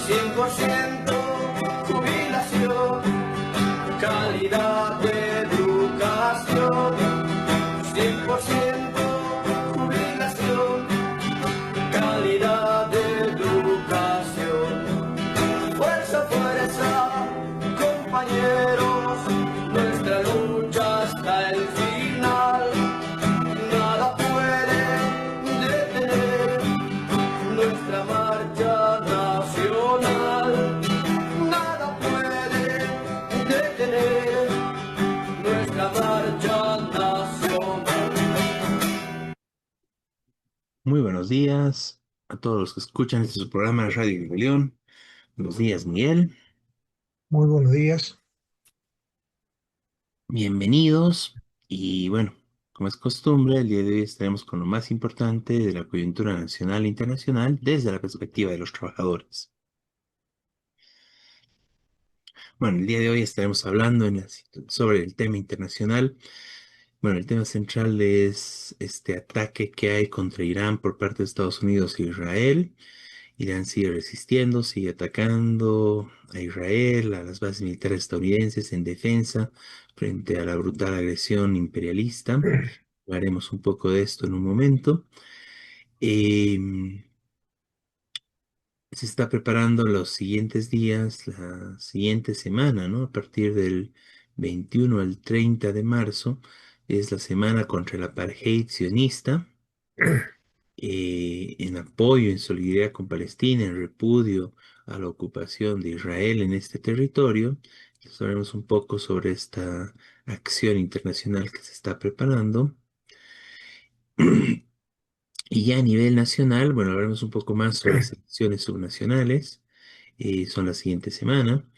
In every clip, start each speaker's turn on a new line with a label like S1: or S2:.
S1: 100% jubilación, calidad de educación, 100% jubilación, calidad de educación. Fuerza, fuerza, compañeros, nuestra lucha hasta el final. Nada puede detener nuestra marcha nacional. Nada puede detener nuestra marcha nacional.
S2: Muy buenos días a todos los que escuchan este su programa de Radio Rebelión. Buenos días, Miguel.
S3: Muy buenos días.
S2: Bienvenidos. Y bueno, como es costumbre, el día de hoy estaremos con lo más importante de la coyuntura nacional e internacional desde la perspectiva de los trabajadores. Bueno, el día de hoy estaremos hablando sobre el tema internacional. Bueno, el tema central es este ataque que hay contra Irán por parte de Estados Unidos e Israel. Irán sigue resistiendo, sigue atacando a Israel, a las bases militares estadounidenses en defensa frente a la brutal agresión imperialista. Hablaremos un poco de esto en un momento. Se está preparando los siguientes días, la siguiente semana, ¿no? A partir del 21 al 30 de marzo es la semana contra el apartheid sionista. En apoyo, en solidaridad con Palestina, en repudio a la ocupación de Israel en este territorio. Sabremos un poco sobre esta acción internacional que se está preparando. Y ya a nivel nacional, bueno, hablaremos un poco más sobre las elecciones subnacionales. Son la siguiente semana.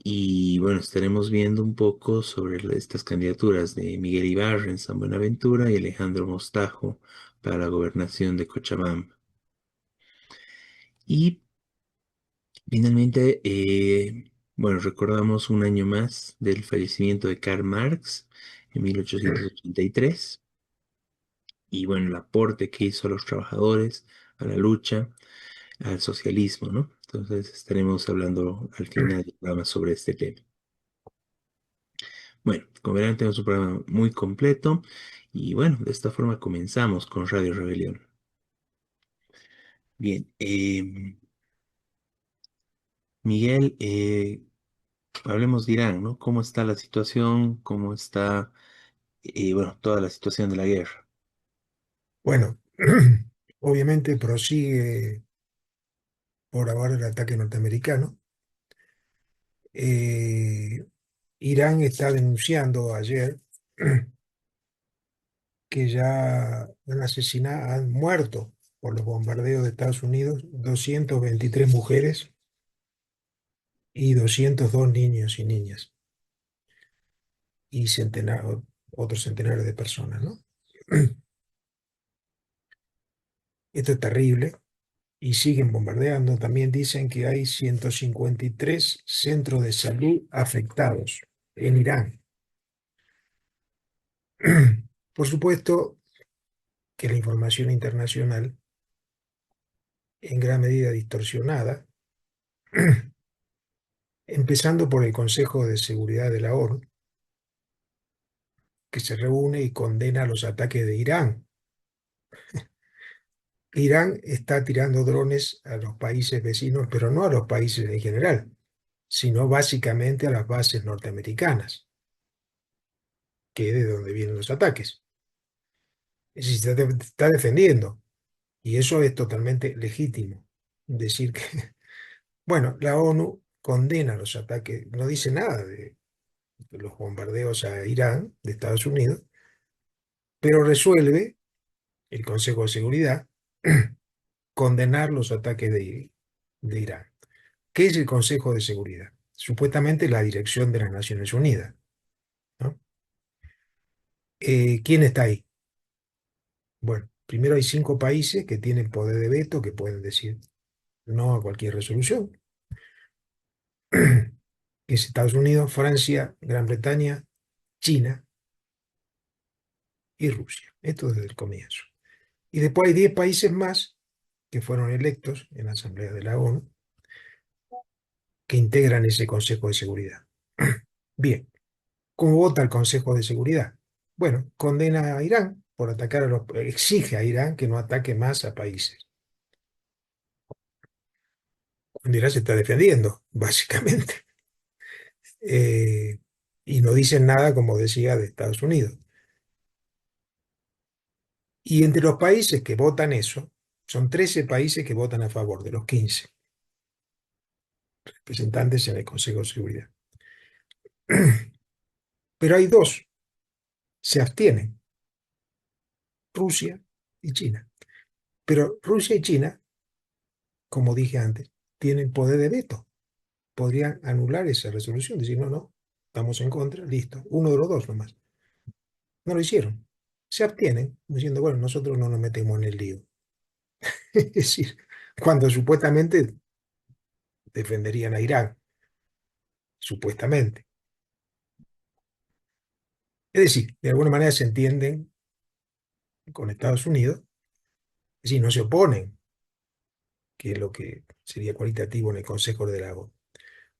S2: Y bueno, estaremos viendo un poco sobre estas candidaturas de Miguel Ibarra en San Buenaventura y Alejandro Mostajo para la gobernación de Cochabamba. Y finalmente, bueno, recordamos un año más del fallecimiento de Karl Marx en 1883 y bueno, el aporte que hizo a los trabajadores, a la lucha, al socialismo, ¿no? Entonces estaremos hablando al final del programa sobre este tema. Bueno, como verán, tenemos un programa muy completo y bueno, de esta forma comenzamos con Radio Rebelión. Bien, Miguel, hablemos de Irán, ¿no? ¿Cómo está la situación? ¿Cómo está, bueno, toda la situación de la guerra?
S3: Bueno, obviamente prosigue por ahora el ataque norteamericano. Eh, Irán está denunciando ayer que ya han muerto por los bombardeos de Estados Unidos 223 mujeres y 202 niños y niñas y otros centenares de personas, ¿no? Esto es terrible. Y siguen bombardeando. También dicen que hay 153 centros de salud afectados en Irán. Por supuesto que la información internacional, en gran medida distorsionada, empezando por el Consejo de Seguridad de la ONU, que se reúne y condena los ataques de Irán. Irán está tirando drones a los países vecinos, pero no a los países en general, sino básicamente a las bases norteamericanas, que es de donde vienen los ataques. Es decir, está defendiendo. Y eso es totalmente legítimo. Decir que, bueno, la ONU condena los ataques, no dice nada de los bombardeos a Irán de Estados Unidos, pero resuelve el Consejo de Seguridad condenar los ataques de Irán. ¿Qué es el Consejo de Seguridad? Supuestamente la dirección de las Naciones Unidas, ¿no? ¿Quién está ahí? Bueno, primero hay 5 países que tienen poder de veto, que pueden decir no a cualquier resolución, que es Estados Unidos, Francia, Gran Bretaña, China y Rusia. Esto desde el comienzo. Y después hay 10 países más que fueron electos en la Asamblea de la ONU, que integran ese Consejo de Seguridad. Bien, ¿cómo vota el Consejo de Seguridad? Bueno, condena a Irán por atacar exige a Irán que no ataque más a países. Cuando Irán se está defendiendo, básicamente. Eh, y no dicen nada, como decía, de Estados Unidos. Y entre los países que votan eso, son 13 países que votan a favor de los 15 representantes en el Consejo de Seguridad. Pero hay dos, se abstienen, Rusia y China. Pero Rusia y China, como dije antes, tienen poder de veto. Podrían anular esa resolución, decir, no, no, estamos en contra, listo. Uno de los dos nomás. No lo hicieron. Se abstienen, diciendo, bueno, nosotros no nos metemos en el lío. Es decir, cuando supuestamente defenderían a Irán, supuestamente. Es decir, de alguna manera se entienden con Estados Unidos, es decir, no se oponen, que es lo que sería cualitativo en el Consejo de la ONU.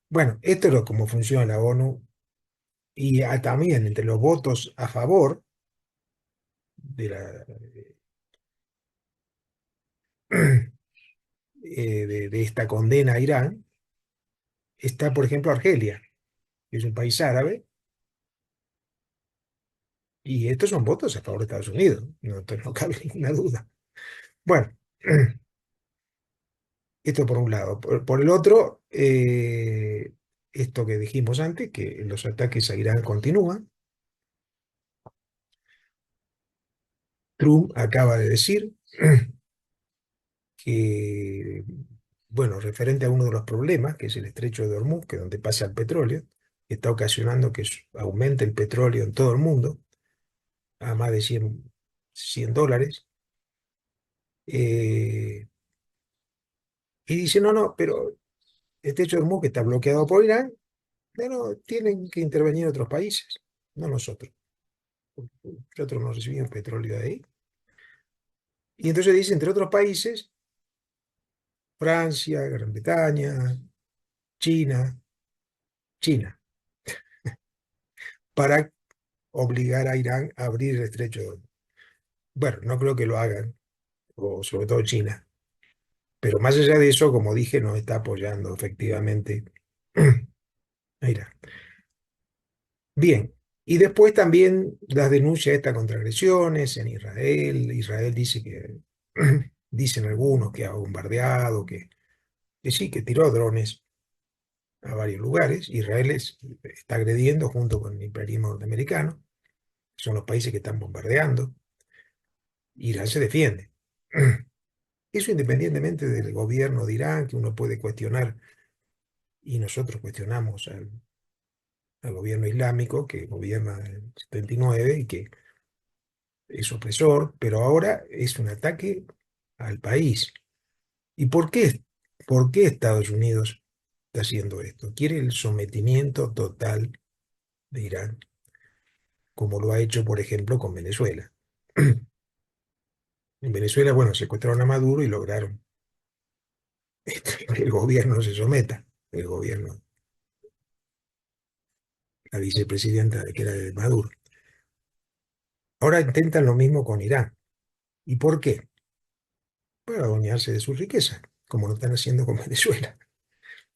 S3: Bueno, esto es cómo funciona la ONU y también entre los votos a favor de, de esta condena a Irán está, por ejemplo, Argelia, que es un país árabe, y estos son votos a favor de Estados Unidos, no, no cabe ninguna duda. Bueno, esto por un lado. Por el otro, esto que dijimos antes, que los ataques a Irán continúan. Trump acaba de decir que, bueno, referente a uno de los problemas, que es el estrecho de Hormuz, que es donde pasa el petróleo, que está ocasionando que aumente el petróleo en todo el mundo a más de 100 dólares. Y dice, no, no, pero el estrecho de Hormuz que está bloqueado por Irán, bueno, tienen que intervenir otros países, no nosotros. Nosotros no recibimos petróleo de ahí. Y entonces dice, entre otros países, Francia, Gran Bretaña, China, China, para obligar a Irán a abrir el estrecho de Hormuz. Bueno, no creo que lo hagan, o sobre todo China. Pero más allá de eso, como dije, no está apoyando efectivamente a Irán. Bien, y después también las denuncias estas contra agresiones en Israel. Israel dice que, dicen algunos que ha bombardeado, que sí, que tiró drones a varios lugares. Israel está agrediendo junto con el imperialismo norteamericano, que son los países que están bombardeando. Irán se defiende. Eso independientemente del gobierno de Irán, que uno puede cuestionar, y nosotros cuestionamos al gobierno islámico que gobierna en el 79 y que es opresor, pero ahora es un ataque al país. ¿Y por qué? ¿Por qué Estados Unidos está haciendo esto? Quiere el sometimiento total de Irán, como lo ha hecho, por ejemplo, con Venezuela. En Venezuela, bueno, secuestraron a Maduro y lograron que el gobierno se someta, el gobierno, la vicepresidenta que era de Maduro. Ahora intentan lo mismo con Irán. ¿Y por qué? Para adueñarse de su riqueza, como lo están haciendo con Venezuela.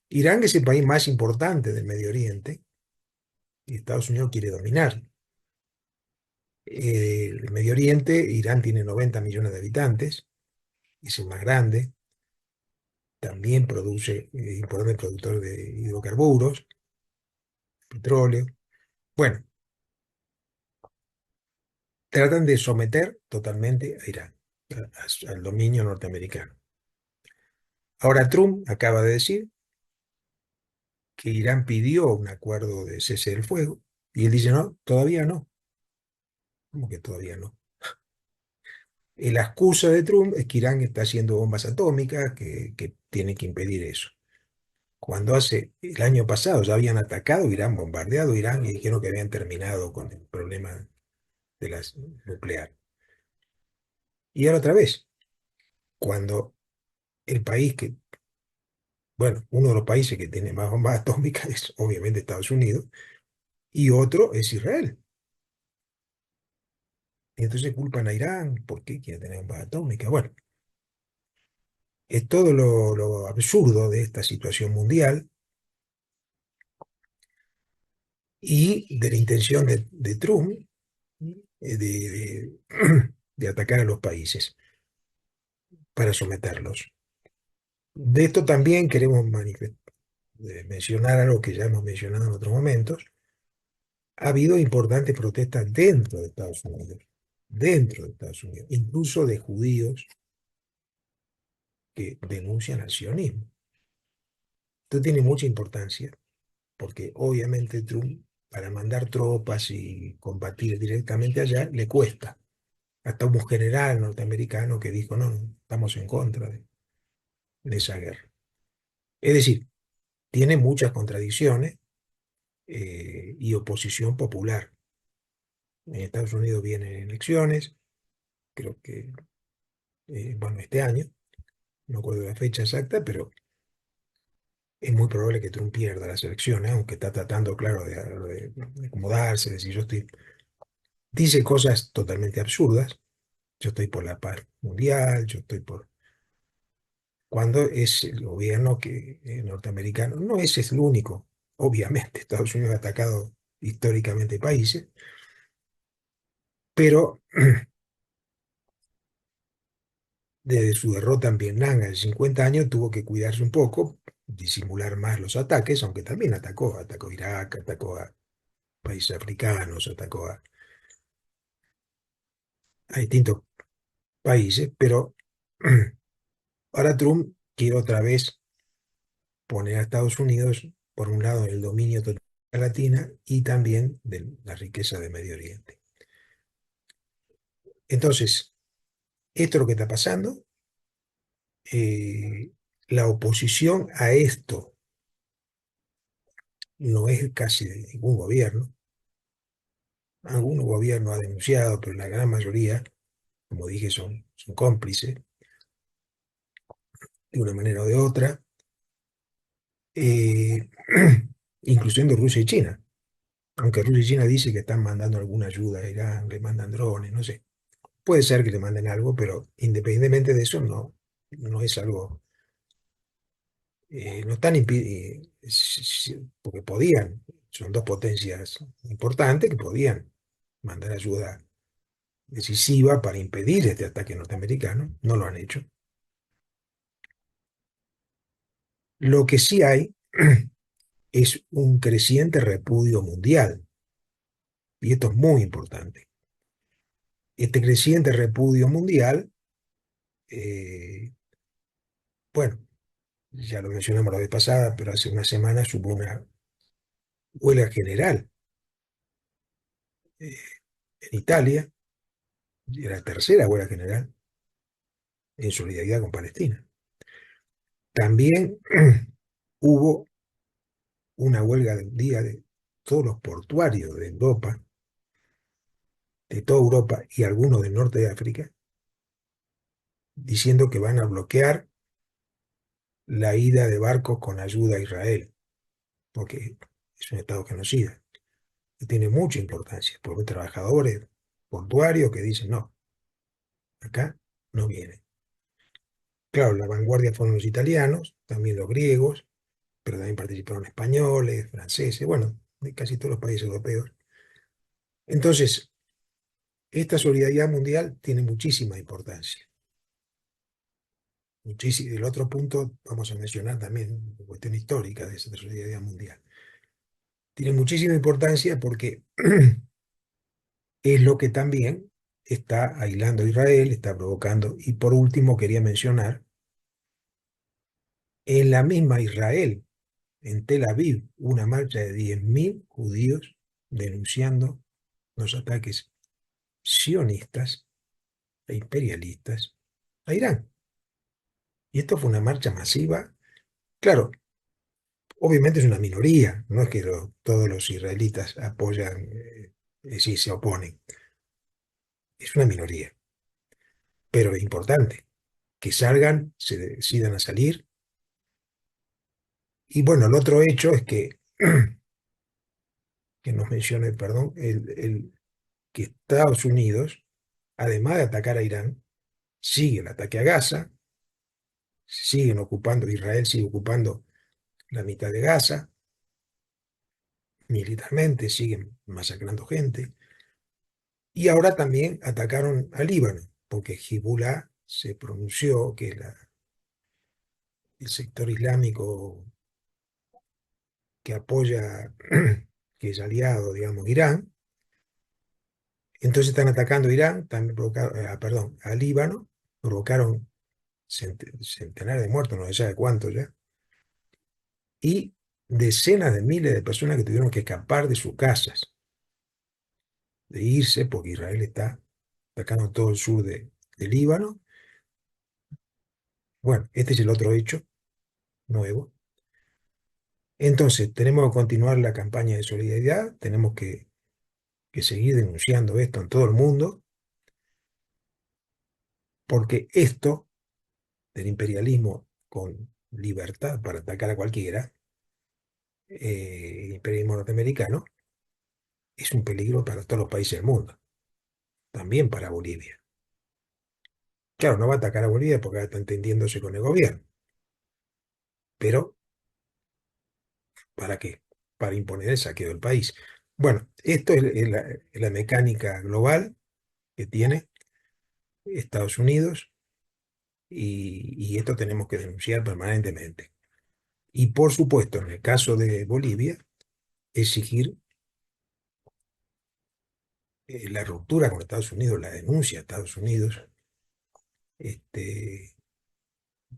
S3: Irán es el país más importante del Medio Oriente y Estados Unidos quiere dominar. El Medio Oriente, Irán tiene 90 millones de habitantes, es el más grande, también produce, importante productor de hidrocarburos, petróleo. Bueno, tratan de someter totalmente a Irán, al dominio norteamericano. Ahora Trump acaba de decir que Irán pidió un acuerdo de cese del fuego y él dice, no, todavía no. ¿Cómo que todavía no? La excusa de Trump es que Irán está haciendo bombas atómicas, que tiene que impedir eso. Cuando hace el año pasado ya habían atacado Irán, bombardeado Irán y dijeron que habían terminado con el problema de las nuclear. Y ahora otra vez, cuando el país que Bueno, uno de los países que tiene más bombas atómicas es obviamente Estados Unidos y otro es Israel. Y entonces culpan a Irán, ¿por qué quiere tener bombas atómicas? Bueno, es todo lo absurdo de esta situación mundial y de la intención de Trump de atacar a los países para someterlos. De esto también queremos mencionar algo que ya hemos mencionado en otros momentos. Ha habido importantes protestas dentro de Estados Unidos, incluso de judíos que denuncian al sionismo. Esto tiene mucha importancia porque obviamente Trump, para mandar tropas y combatir directamente allá, le cuesta. Hasta hubo un general norteamericano que dijo, no, no, estamos en contra de esa guerra. Es decir, tiene muchas contradicciones y oposición popular. En Estados Unidos vienen elecciones, creo que, bueno, este año, no recuerdo la fecha exacta, pero es muy probable que Trump pierda las elecciones, aunque está tratando, claro, de acomodarse, de decir, yo estoy, dice cosas totalmente absurdas, yo estoy por la paz mundial, yo estoy por... Cuando es el gobierno norteamericano, no ese es el único, obviamente, Estados Unidos ha atacado históricamente países, pero desde su derrota en Vietnam hace 50 años tuvo que cuidarse un poco, disimular más los ataques, aunque también atacó Irak, atacó a países africanos, atacó a distintos países, pero ahora Trump quiere otra vez poner a Estados Unidos, por un lado, en el dominio total de América Latina y también de la riqueza de Medio Oriente. Entonces, esto es lo que está pasando. La oposición a esto no es casi de ningún gobierno. Algún gobierno ha denunciado, pero la gran mayoría, como dije, son cómplices de una manera o de otra, eh, incluyendo Rusia y China. Aunque Rusia y China dice que están mandando alguna ayuda a Irán, le mandan drones, no sé. Puede ser que le manden algo, pero independientemente de eso, no es algo, no están porque podían, son dos potencias importantes que podían mandar ayuda decisiva para impedir este ataque norteamericano, no lo han hecho. Lo que sí hay es un creciente repudio mundial, y esto es muy importante. Este creciente repudio mundial, eh, bueno, ya lo mencionamos la vez pasada, pero hace unas semanas hubo una huelga general eh, en Italia, era la tercera huelga general en solidaridad con Palestina. También hubo una huelga de un día de todos los portuarios de Europa, de toda Europa y algunos del norte de África, diciendo que van a bloquear la ida de barcos con ayuda a Israel, porque es un Estado genocida. Y tiene mucha importancia, porque hay trabajadores portuarios que dicen, no, acá no viene. Claro, la vanguardia fueron los italianos, también los griegos, pero también participaron españoles, franceses, bueno, de casi todos los países europeos. Entonces, esta solidaridad mundial tiene muchísima importancia. Muchísimo. El otro punto, vamos a mencionar también la cuestión histórica de esa solidaridad mundial. Tiene muchísima importancia porque es lo que también está aislando a Israel, está provocando. Y por último, quería mencionar, en la misma Israel, en Tel Aviv, una marcha de 10.000 judíos denunciando los ataques sionistas e imperialistas a Irán. Y esto fue una marcha masiva. Claro, obviamente es una minoría, no es que todos los israelitas apoyan, sí, se oponen. Es una minoría, pero es importante que salgan, se decidan a salir Y bueno, el otro hecho es que nos mencioné, perdón, que Estados Unidos, además de atacar a Irán, sigue el ataque a Gaza, siguen ocupando, Israel sigue ocupando la mitad de Gaza, militarmente siguen masacrando gente, y ahora también atacaron a Líbano, porque Hezbollah se pronunció que el sector islámico que apoya, que es aliado, digamos, Irán, entonces están atacando a Irán, también provocaron, perdón, a Líbano, provocaron centenares de muertos, no se sabe cuántos ya, y decenas de miles de personas que tuvieron que escapar de sus casas, de irse, porque Israel está atacando todo el sur de Líbano. Bueno, este es el otro hecho nuevo. Entonces, tenemos que continuar la campaña de solidaridad, tenemos que seguir denunciando esto en todo el mundo, porque esto del imperialismo con libertad para atacar a cualquiera, el imperialismo norteamericano, es un peligro para todos los países del mundo, también para Bolivia. Claro, no va a atacar a Bolivia porque ahora está entendiéndose con el gobierno, pero ¿para qué? Para imponer el saqueo del país. Bueno, esto es la mecánica global que tiene Estados Unidos y esto tenemos que denunciar permanentemente. Y por supuesto, en el caso de Bolivia, exigir la ruptura con Estados Unidos, la denuncia a Estados Unidos, este,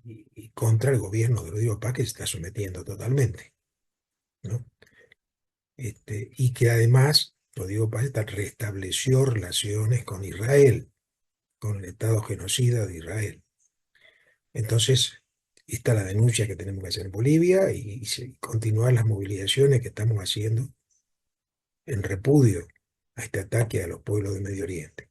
S3: y contra el gobierno de Rodrigo Paz que se está sometiendo totalmente, ¿no? Y que además Rodrigo Paz restableció relaciones con Israel, con el Estado genocida de Israel. Entonces, está la denuncia que tenemos que hacer en Bolivia y continuar las movilizaciones que estamos haciendo en repudio a este ataque a los pueblos de Medio Oriente.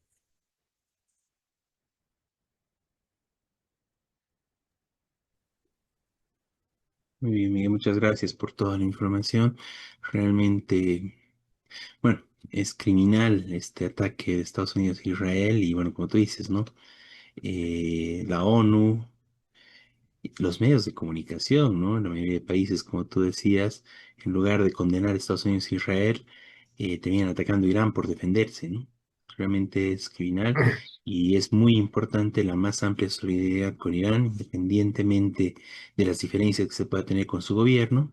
S2: Muy bien, Miguel, muchas gracias por toda la información. Realmente, bueno, es criminal este ataque de Estados Unidos a Israel y bueno, como tú dices, ¿no? La ONU, y los medios de comunicación, ¿no? En la mayoría de países, como tú decías, en lugar de condenar a Estados Unidos e Israel, terminan atacando a Irán por defenderse, ¿no? Realmente es criminal y es muy importante la más amplia solidaridad con Irán, independientemente de las diferencias que se pueda tener con su gobierno.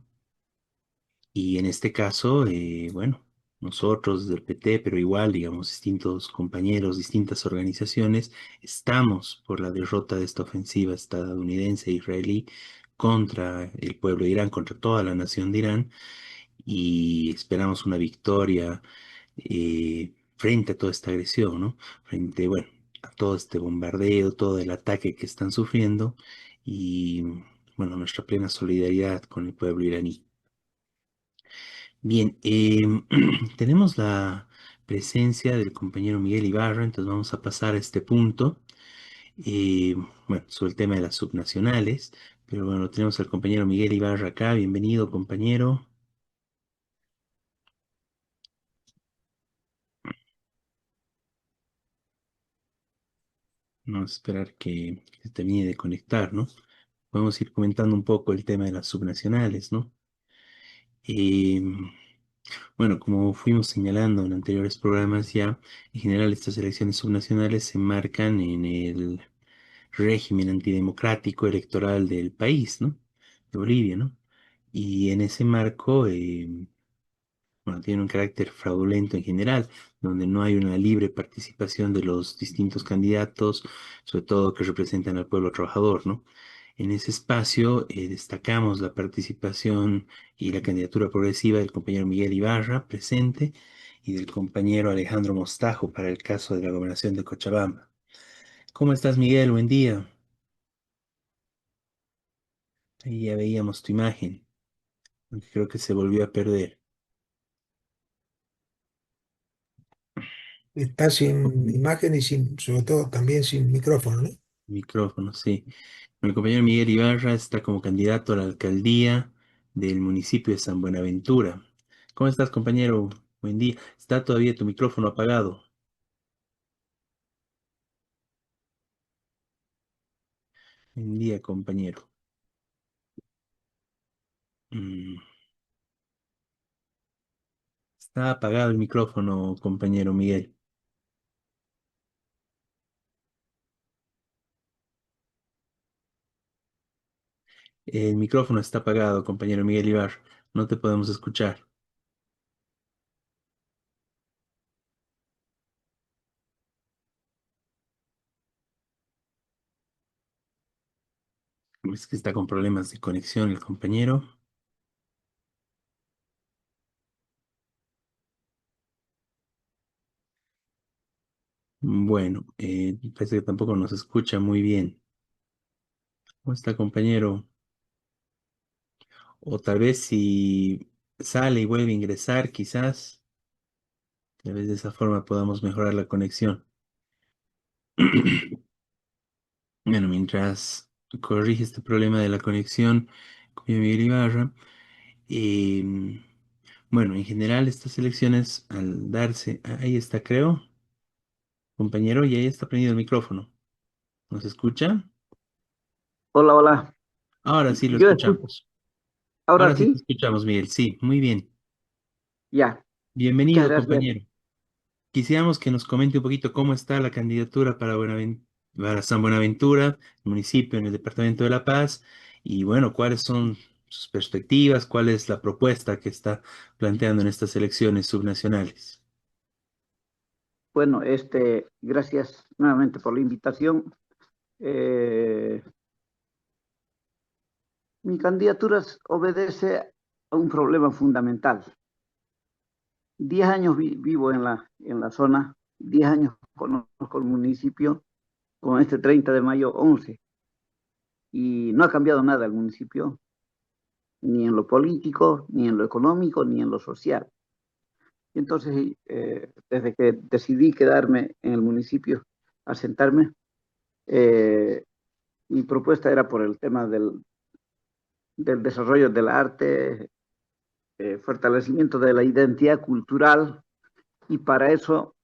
S2: Y en este caso, bueno, nosotros del PT, pero igual, digamos, distintos compañeros, distintas organizaciones, estamos por la derrota de esta ofensiva estadounidense e israelí contra el pueblo de Irán, contra toda la nación de Irán, y esperamos una victoria frente a toda esta agresión, ¿no? Frente, bueno, a todo este bombardeo, todo el ataque que están sufriendo, y bueno, nuestra plena solidaridad con el pueblo iraní. Bien, tenemos la presencia del compañero Miguel Ibarra, entonces vamos a pasar a este punto, eh, bueno, sobre el tema de las subnacionales, pero bueno, tenemos al compañero Miguel Ibarra acá, bienvenido compañero, vamos a esperar que se termine de conectar, ¿no? Podemos ir comentando un poco el tema de las subnacionales, ¿no? Em, Bueno, como fuimos señalando en anteriores programas ya, en general estas elecciones subnacionales se marcan en el régimen antidemocrático electoral del país, ¿no? De Bolivia, ¿no? Y en ese marco, bueno, tiene un carácter fraudulento en general, donde no hay una libre participación de los distintos candidatos, sobre todo que representan al pueblo trabajador, ¿no? En ese espacio destacamos la participación y la candidatura progresiva del compañero Miguel Ibarra, presente, y del compañero Alejandro Mostajo para el caso de la gobernación de Cochabamba. ¿Cómo estás, Miguel? Buen día. Ahí ya veíamos tu imagen, aunque creo que se volvió a perder.
S3: Está sin imagen y sin, sobre todo también sin micrófono, ¿no?
S2: Micrófono, sí. El compañero Miguel Ibarra está como candidato a la alcaldía del municipio de San Buenaventura. ¿Cómo estás, compañero? Buen día. ¿Está todavía tu micrófono apagado? Buen día, compañero. Mm, Está apagado el micrófono, compañero Miguel. El micrófono está apagado, compañero Miguel Ibar. No te podemos escuchar. Es que está con problemas de conexión el compañero. Bueno, parece que tampoco nos escucha muy bien. ¿Cómo está, compañero? O tal vez si sale y vuelve a ingresar, quizás, tal vez de esa forma podamos mejorar la conexión. Bueno, mientras corrige este problema de la conexión con Miguel Ibarra, em, bueno, en general estas elecciones al darse, ahí está, creo, compañero, y ahí está prendido el micrófono. ¿Nos escucha?
S4: Hola, hola.
S2: Ahora sí lo
S4: Yo escucho.
S2: escuchamos.
S4: Ahora
S2: Ahora sí te
S4: sí,
S2: escuchamos, Miguel. Sí, muy bien.
S4: ya. Muchas
S2: Bienvenido,
S4: gracias.
S2: compañero. Quisiéramos que nos comente un poquito cómo está la candidatura para para San Buenaventura, municipio en el departamento de La Paz, y bueno, cuáles son sus perspectivas, cuál es la propuesta que está planteando en estas elecciones subnacionales.
S4: Bueno, gracias nuevamente por la invitación. Eh, Mi candidatura obedece a un problema fundamental. 10 años vivo en la zona, 10 años conozco el municipio, con este 30 de mayo 11, y no ha cambiado nada el municipio, ni en lo político, ni en lo económico, ni en lo social. Y entonces, desde que decidí quedarme en el municipio, asentarme, eh, mi propuesta era por el tema del desarrollo del arte, fortalecimiento de la identidad cultural, y para eso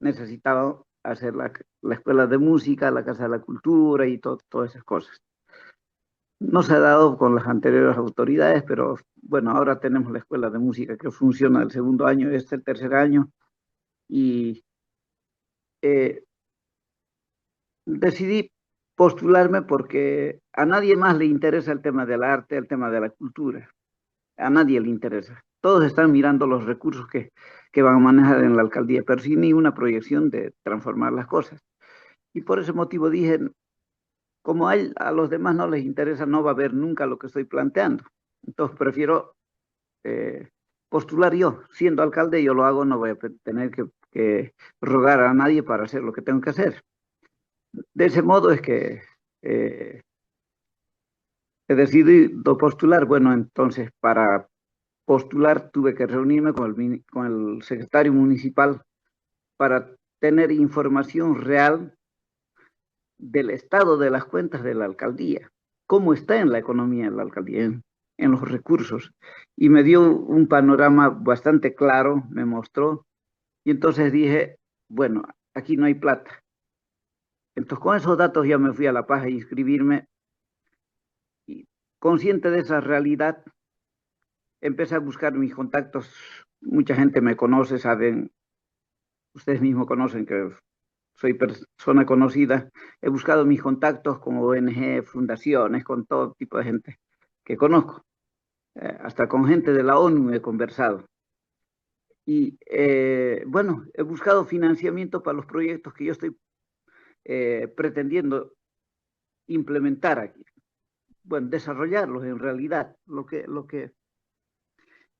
S4: necesitaba hacer la escuela de música, la Casa de la Cultura y todas esas cosas. No se ha dado con las anteriores autoridades, pero bueno, ahora tenemos la escuela de música que funciona el segundo año, este el tercer año, y eh, decidí postularme porque a nadie más le interesa el tema del arte, el tema de la cultura. A nadie le interesa. Todos están mirando los recursos que van a manejar en la alcaldía, pero sin ninguna proyección de transformar las cosas. Y por ese motivo dije, como a los demás no les interesa, no va a haber nunca lo que estoy planteando. Entonces prefiero eh, postular yo. Siendo alcalde, yo lo hago, no voy a tener que rogar a nadie para hacer lo que tengo que hacer. De ese modo es que eh, he decidido postular. Bueno, entonces para postular tuve que reunirme con el secretario municipal para tener información real del estado de las cuentas de la alcaldía, cómo está en la economía de la alcaldía, en los recursos. Y me dio un panorama bastante claro, me mostró, y entonces dije, bueno, aquí no hay plata. Entonces con esos datos ya me fui a La Paz a inscribirme, y consciente de esa realidad, empecé a buscar mis contactos. Mucha gente me conoce, saben, ustedes mismos conocen que soy persona conocida. He buscado mis contactos con ONG, fundaciones, con todo tipo de gente que conozco. Hasta con gente de la ONU he conversado. Y bueno, he buscado financiamiento para los proyectos que yo estoy pretendiendo implementar aquí. Bueno, desarrollarlos en realidad, lo que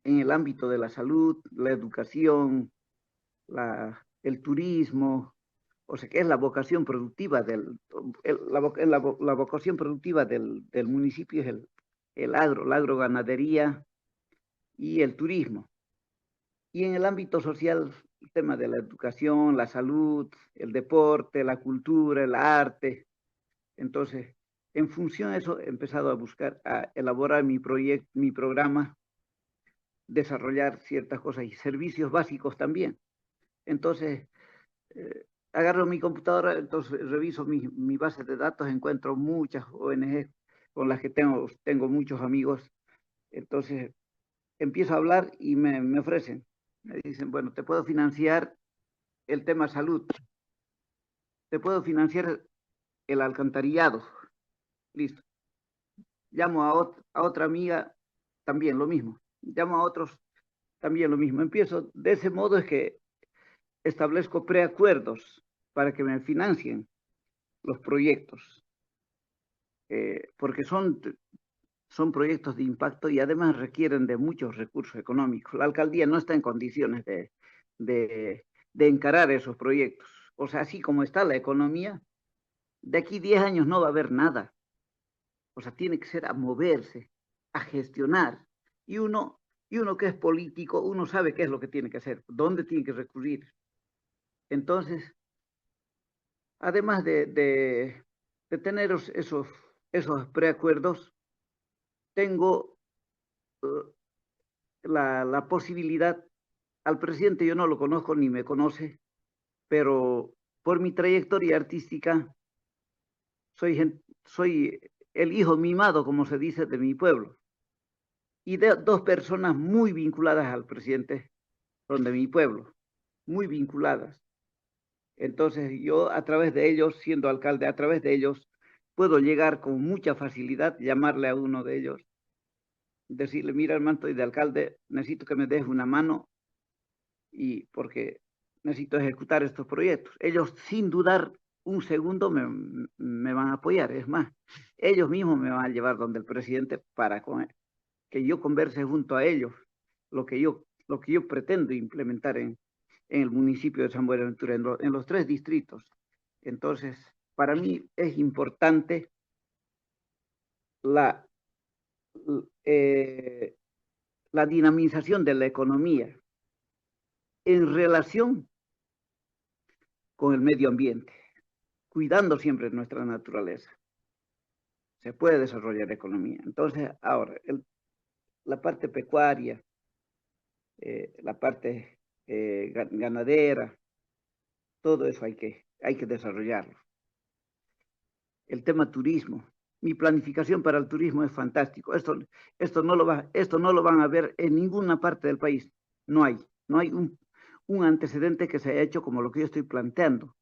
S4: en el ámbito de la salud, la educación, el turismo, o sea, que es la vocación productiva la vocación productiva del municipio es el agro, la agroganadería y el turismo. Y en el ámbito social, el tema de la educación, la salud, el deporte, la cultura, el arte. Entonces, En función de eso, he empezado a buscar, a elaborar mi proyecto, mi programa, desarrollar ciertas cosas y servicios básicos también. Entonces, agarro mi computadora, entonces reviso mi base de datos, encuentro muchas ONG con las que tengo muchos amigos. Entonces, empiezo a hablar y me ofrecen. Me dicen, bueno, te puedo financiar el tema salud, te puedo financiar el alcantarillado. Listo. Llamo a otra amiga, también lo mismo. Llamo a otros, también lo mismo. Empiezo, de ese modo es que establezco preacuerdos para que me financien los proyectos, porque son proyectos de impacto y además requieren de muchos recursos económicos. La alcaldía no está en condiciones de encarar esos proyectos. O sea, así como está la economía, de aquí 10 años no va a haber nada. O sea, tiene que ser a moverse, a gestionar. Y uno que es político, uno sabe qué es lo que tiene que hacer, dónde tiene que recurrir. Entonces, además de tener esos preacuerdos, tengo la posibilidad, al presidente yo no lo conozco ni me conoce, pero por mi trayectoria artística soy el hijo mimado, como se dice, de mi pueblo. Y de dos personas muy vinculadas al presidente son de mi pueblo, muy vinculadas. Entonces yo a través de ellos, siendo alcalde, a través de ellos, puedo llegar con mucha facilidad, llamarle a uno de ellos, decirle, mira hermano, estoy de alcalde, necesito que me des una mano y porque necesito ejecutar estos proyectos. Ellos sin dudar un segundo me van a apoyar, es más, ellos mismos me van a llevar donde el presidente para que yo converse junto a ellos lo que yo pretendo implementar en el municipio de San Buenaventura, en los 3 distritos. Entonces, para mí es importante la, la dinamización de la economía en relación con el medio ambiente, cuidando siempre nuestra naturaleza. Se puede desarrollar economía. Entonces, ahora, la parte pecuaria, la parte ganadera, todo eso hay que desarrollarlo. El tema turismo. Mi planificación para el turismo es fantástico. Esto no lo van a ver en ninguna parte del país. No hay un antecedente que se haya hecho como lo que yo estoy planteando.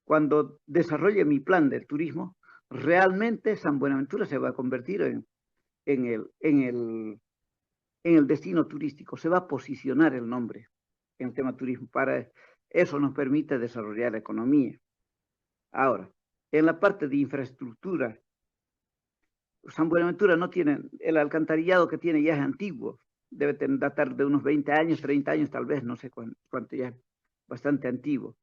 S4: Cuando desarrolle mi plan del turismo, realmente San Buenaventura se va a convertir en el destino turístico. Se va a posicionar el nombre en el tema turismo. Para eso nos permite desarrollar la economía. Ahora, en la parte de infraestructura, San Buenaventura no tiene, el alcantarillado que tiene ya es antiguo, debe datar de unos 20 años, 30 años tal vez, no sé cuánto ya, bastante antiguo.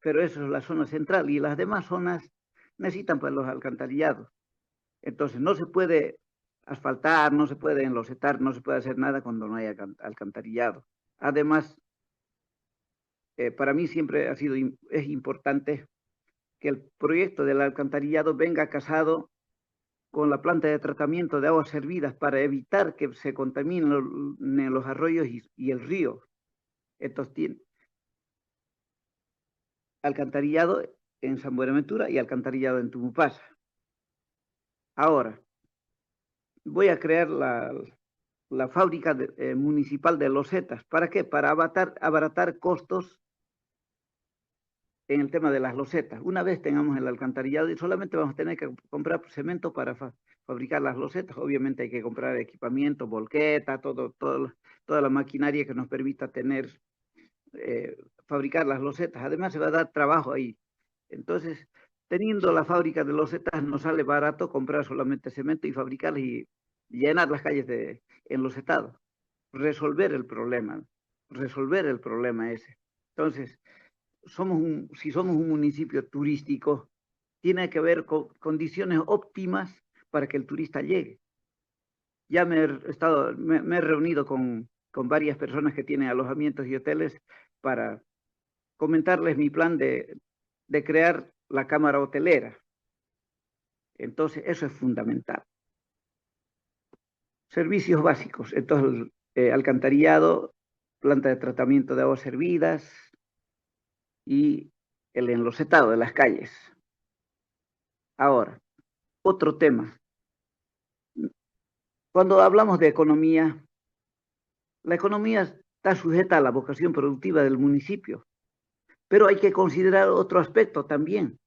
S4: Pero eso es la zona central y las demás zonas necesitan pues los alcantarillados. Entonces no se puede asfaltar, no se puede enlosetar, no se puede hacer nada cuando no hay alcantarillado. Además, para mí siempre es importante que el proyecto del alcantarillado venga casado con la planta de tratamiento de aguas servidas para evitar que se contaminen los arroyos y el río. Entonces tiene alcantarillado en San Buenaventura y alcantarillado en Tumupasa. Ahora, voy a crear la fábrica municipal de losetas. ¿Para qué? Para abaratar costos en el tema de las losetas. Una vez tengamos el alcantarillado y solamente vamos a tener que comprar cemento para fabricar las losetas. Obviamente hay que comprar equipamiento, volqueta, toda la maquinaria que nos permita fabricar las losetas. Además se va a dar trabajo ahí. Entonces, teniendo la fábrica de losetas nos sale barato comprar solamente cemento y fabricarlas y llenar las calles de enlosetado. Resolver el problema ese. Entonces, si somos un municipio turístico, tiene que haber condiciones óptimas para que el turista llegue. Ya me he reunido con varias personas que tienen alojamientos y hoteles para comentarles mi plan de crear la cámara hotelera. Entonces, eso es fundamental. Servicios básicos, entonces, alcantarillado, planta de tratamiento de aguas servidas y el enlocetado de las calles. Ahora, otro tema. Cuando hablamos de economía, la economía está sujeta a la vocación productiva del municipio, pero hay que considerar otro aspecto también,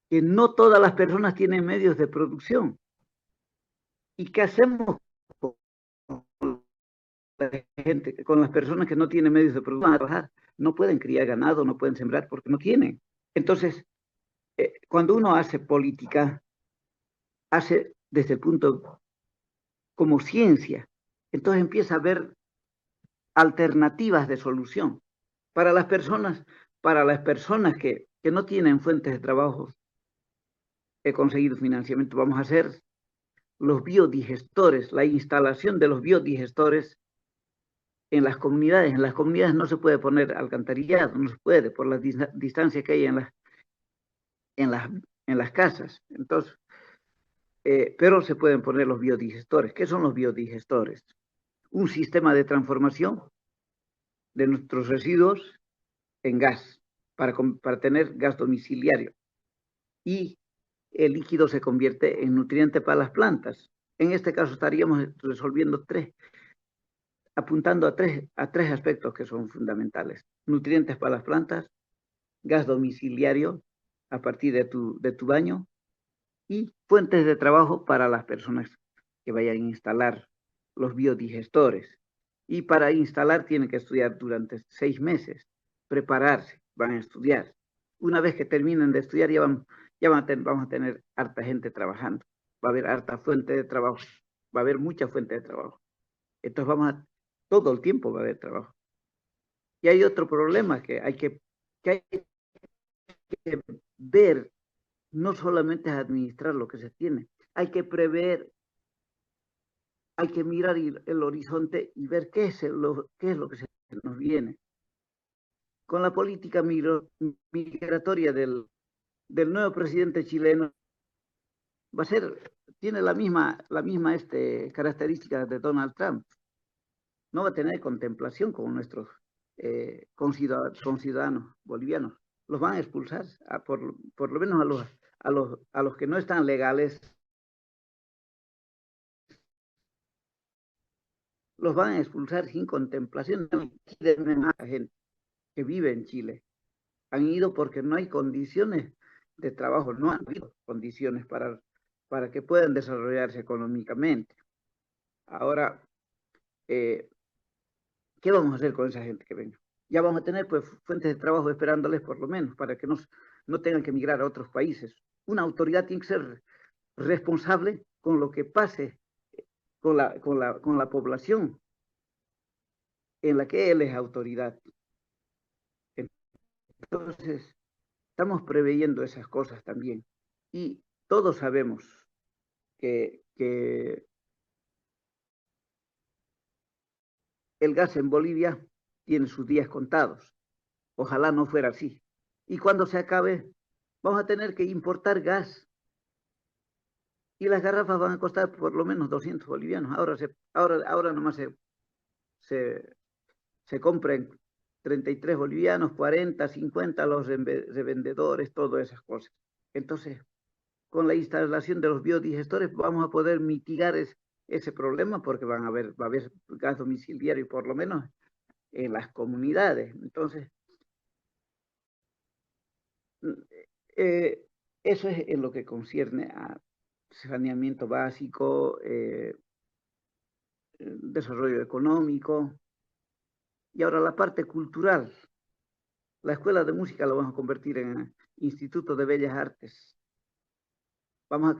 S4: que no todas las personas tienen medios de producción. ¿Y qué hacemos con la gente, con las personas que no tienen medios de producción? Van a trabajar, no pueden criar ganado, no pueden sembrar porque no tienen. Entonces, cuando uno hace política, hace desde el punto como ciencia, entonces empieza a ver alternativas de solución para las personas que no tienen fuentes de trabajo. He conseguido financiamiento, vamos a hacer los biodigestores, la instalación de los biodigestores en las comunidades. En las comunidades no se puede poner alcantarillado, no se puede por la distancia que hay en las casas. Entonces, pero se pueden poner los biodigestores. ¿Qué son los biodigestores? Un sistema de transformación de nuestros residuos en gas, para tener gas domiciliario. Y el líquido se convierte en nutriente para las plantas. En este caso estaríamos resolviendo apuntando a tres aspectos que son fundamentales. Nutrientes para las plantas, gas domiciliario a partir de tu baño y fuentes de trabajo para las personas que vayan a instalar los biodigestores. Y para instalar tienen que estudiar durante 6 meses, prepararse, van a estudiar. Una vez que terminen de estudiar vamos a tener harta gente trabajando. Va a haber harta fuente de trabajo, va a haber mucha fuente de trabajo. Entonces todo el tiempo va a haber trabajo. Y hay otro problema que hay que ver, no solamente es administrar lo que se tiene, hay que prever, hay que mirar el horizonte y ver qué es lo que se nos viene. Con la política migratoria del nuevo presidente chileno, tiene la misma característica de Donald Trump. No va a tener contemplación como nuestros conciudadanos bolivianos. Los van a expulsar, por lo menos a los que no están legales, los van a expulsar sin contemplación. A gente que vive en Chile han ido porque no hay condiciones de trabajo, no han habido condiciones para que puedan desarrollarse económicamente. Ahora, ¿qué vamos a hacer con esa gente que venga? Ya vamos a tener pues fuentes de trabajo esperándoles por lo menos para que no tengan que emigrar a otros países. Una autoridad tiene que ser responsable con lo que pase con la población en la que él es autoridad. Entonces, estamos preveyendo esas cosas también. Y todos sabemos que el gas en Bolivia tiene sus días contados. Ojalá no fuera así. Y cuando se acabe, vamos a tener que importar gas. Y las garrafas van a costar por lo menos 200 bolivianos. Ahora nomás se compran 33 bolivianos, 40, 50 los revendedores, todas esas cosas. Entonces, con la instalación de los biodigestores vamos a poder mitigar ese problema porque va a haber gas domiciliario por lo menos en las comunidades. Entonces, eso es en lo que concierne a saneamiento básico, desarrollo económico. Y ahora la parte cultural. La escuela de música la vamos a convertir en Instituto de Bellas Artes. Vamos a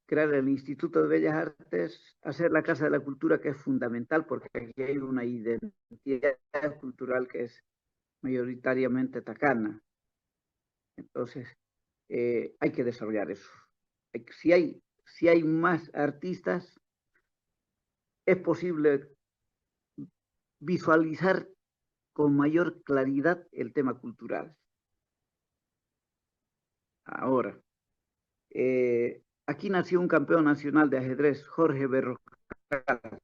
S4: crear el Instituto de Bellas Artes, hacer la Casa de la Cultura, que es fundamental porque aquí hay una identidad cultural que es mayoritariamente tacana. Entonces, hay que desarrollar eso. Si hay más artistas, es posible visualizar con mayor claridad el tema cultural. ahora. Aquí nació un campeón nacional de ajedrez, Jorge Berrocal,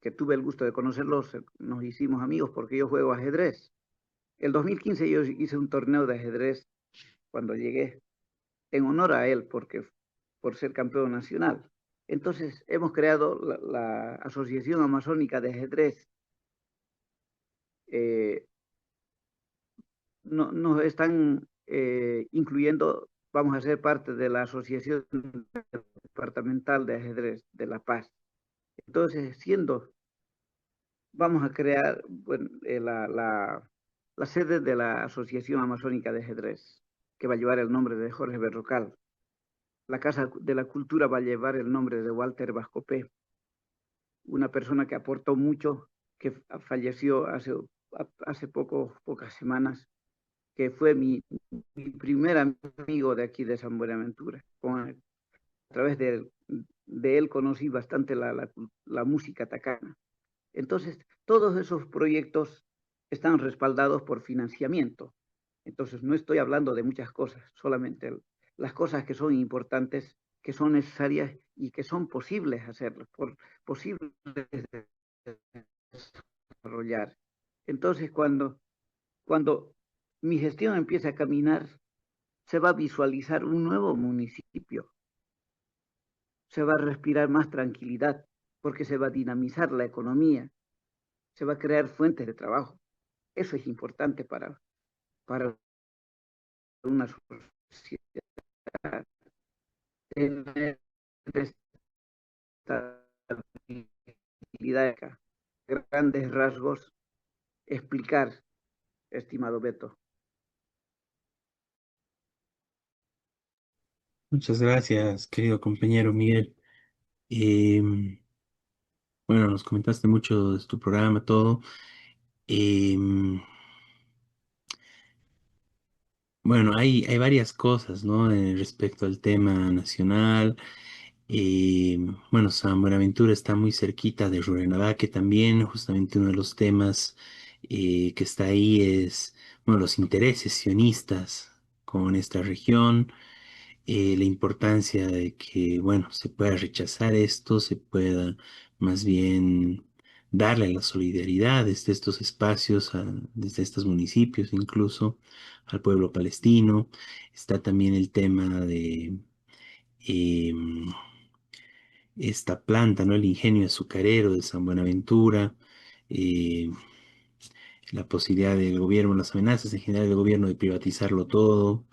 S4: que tuve el gusto de conocerlo, nos hicimos amigos porque yo juego ajedrez. El 2015 yo hice un torneo de ajedrez cuando llegué, en honor a él, porque por ser campeón nacional. Entonces hemos creado la Asociación Amazónica de Ajedrez. Eh, nos están incluyendo, vamos a ser parte de la Asociación Departamental de Ajedrez de La Paz. Entonces, vamos a crear bueno, la sede de la Asociación Amazónica de Ajedrez, que va a llevar el nombre de Jorge Berrocal. La Casa de la Cultura va a llevar el nombre de Walter Vascopé, una persona que aportó mucho, que falleció hace pocas semanas, que fue mi primer amigo de aquí de San Buenaventura. A través de él conocí bastante la música tacana. Entonces, todos esos proyectos están respaldados por financiamiento. Entonces, no estoy hablando de muchas cosas, solamente las cosas que son importantes, que son necesarias y que son posibles hacerlas, posibles de desarrollar. Entonces, cuando mi gestión empieza a caminar, se va a visualizar un nuevo municipio, se va a respirar más tranquilidad, porque se va a dinamizar la economía, se va a crear fuentes de trabajo. Eso es importante para una sociedad. Tener estabilidad, grandes rasgos, explicar, estimado Beto.
S2: Muchas gracias, querido compañero Miguel. Em, bueno, nos comentaste mucho de tu programa, todo. Em, bueno, hay varias cosas, ¿no? Respecto al tema nacional. Bueno, San Buenaventura está muy cerquita de Rurrenabaque también. Justamente uno de los temas que está ahí es, bueno, los intereses sionistas con esta región, la importancia de que, bueno, se pueda rechazar esto, se pueda más bien darle la solidaridad desde estos espacios, desde estos municipios incluso, al pueblo palestino. Está también el tema de em, esta planta, ¿no? El ingenio azucarero de San Buenaventura, eh, la posibilidad del gobierno, las amenazas en general del gobierno de privatizarlo todo.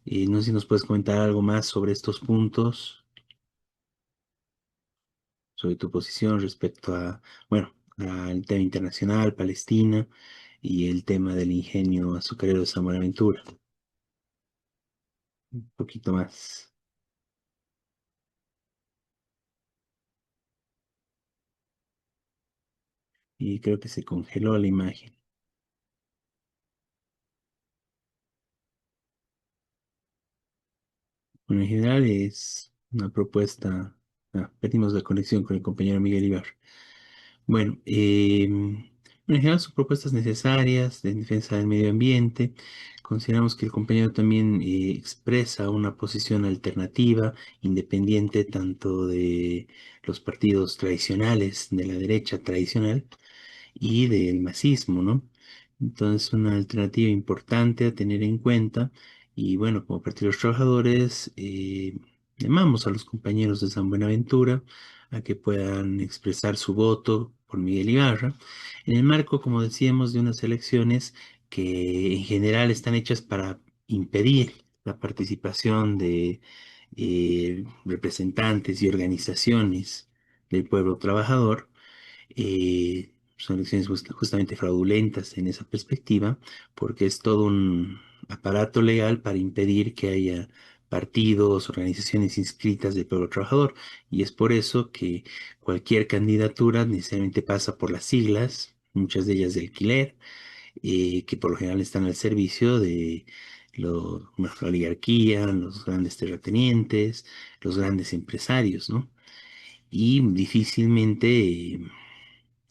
S2: No sé si nos puedes comentar algo más sobre estos puntos, sobre tu posición respecto a, bueno, al tema internacional, Palestina y el tema del ingenio azucarero de San Buenaventura. Un poquito más. Y creo que se congeló la imagen. Bueno, en general es una propuesta. Perdimos la conexión con el compañero Miguel Ibar. Bueno, en general son propuestas necesarias de defensa del medio ambiente. Consideramos que el compañero también expresa una posición alternativa, independiente tanto de los partidos tradicionales, de la derecha tradicional, y del masismo, ¿no? Entonces, una alternativa importante a tener en cuenta. Y bueno, como Partido de los Trabajadores, llamamos a los compañeros de San Buenaventura a que puedan expresar su voto por Miguel Ibarra, en el marco, como decíamos, de unas elecciones que en general están hechas para impedir la participación de representantes y organizaciones del pueblo trabajador. Son elecciones justamente fraudulentas en esa perspectiva, porque es todo un aparato legal para impedir que haya partidos, organizaciones inscritas del pueblo trabajador. Y es por eso que cualquier candidatura necesariamente pasa por las siglas, muchas de ellas de alquiler, que por lo general están al servicio de bueno, la oligarquía, los grandes terratenientes, los grandes empresarios, ¿no? Y difícilmente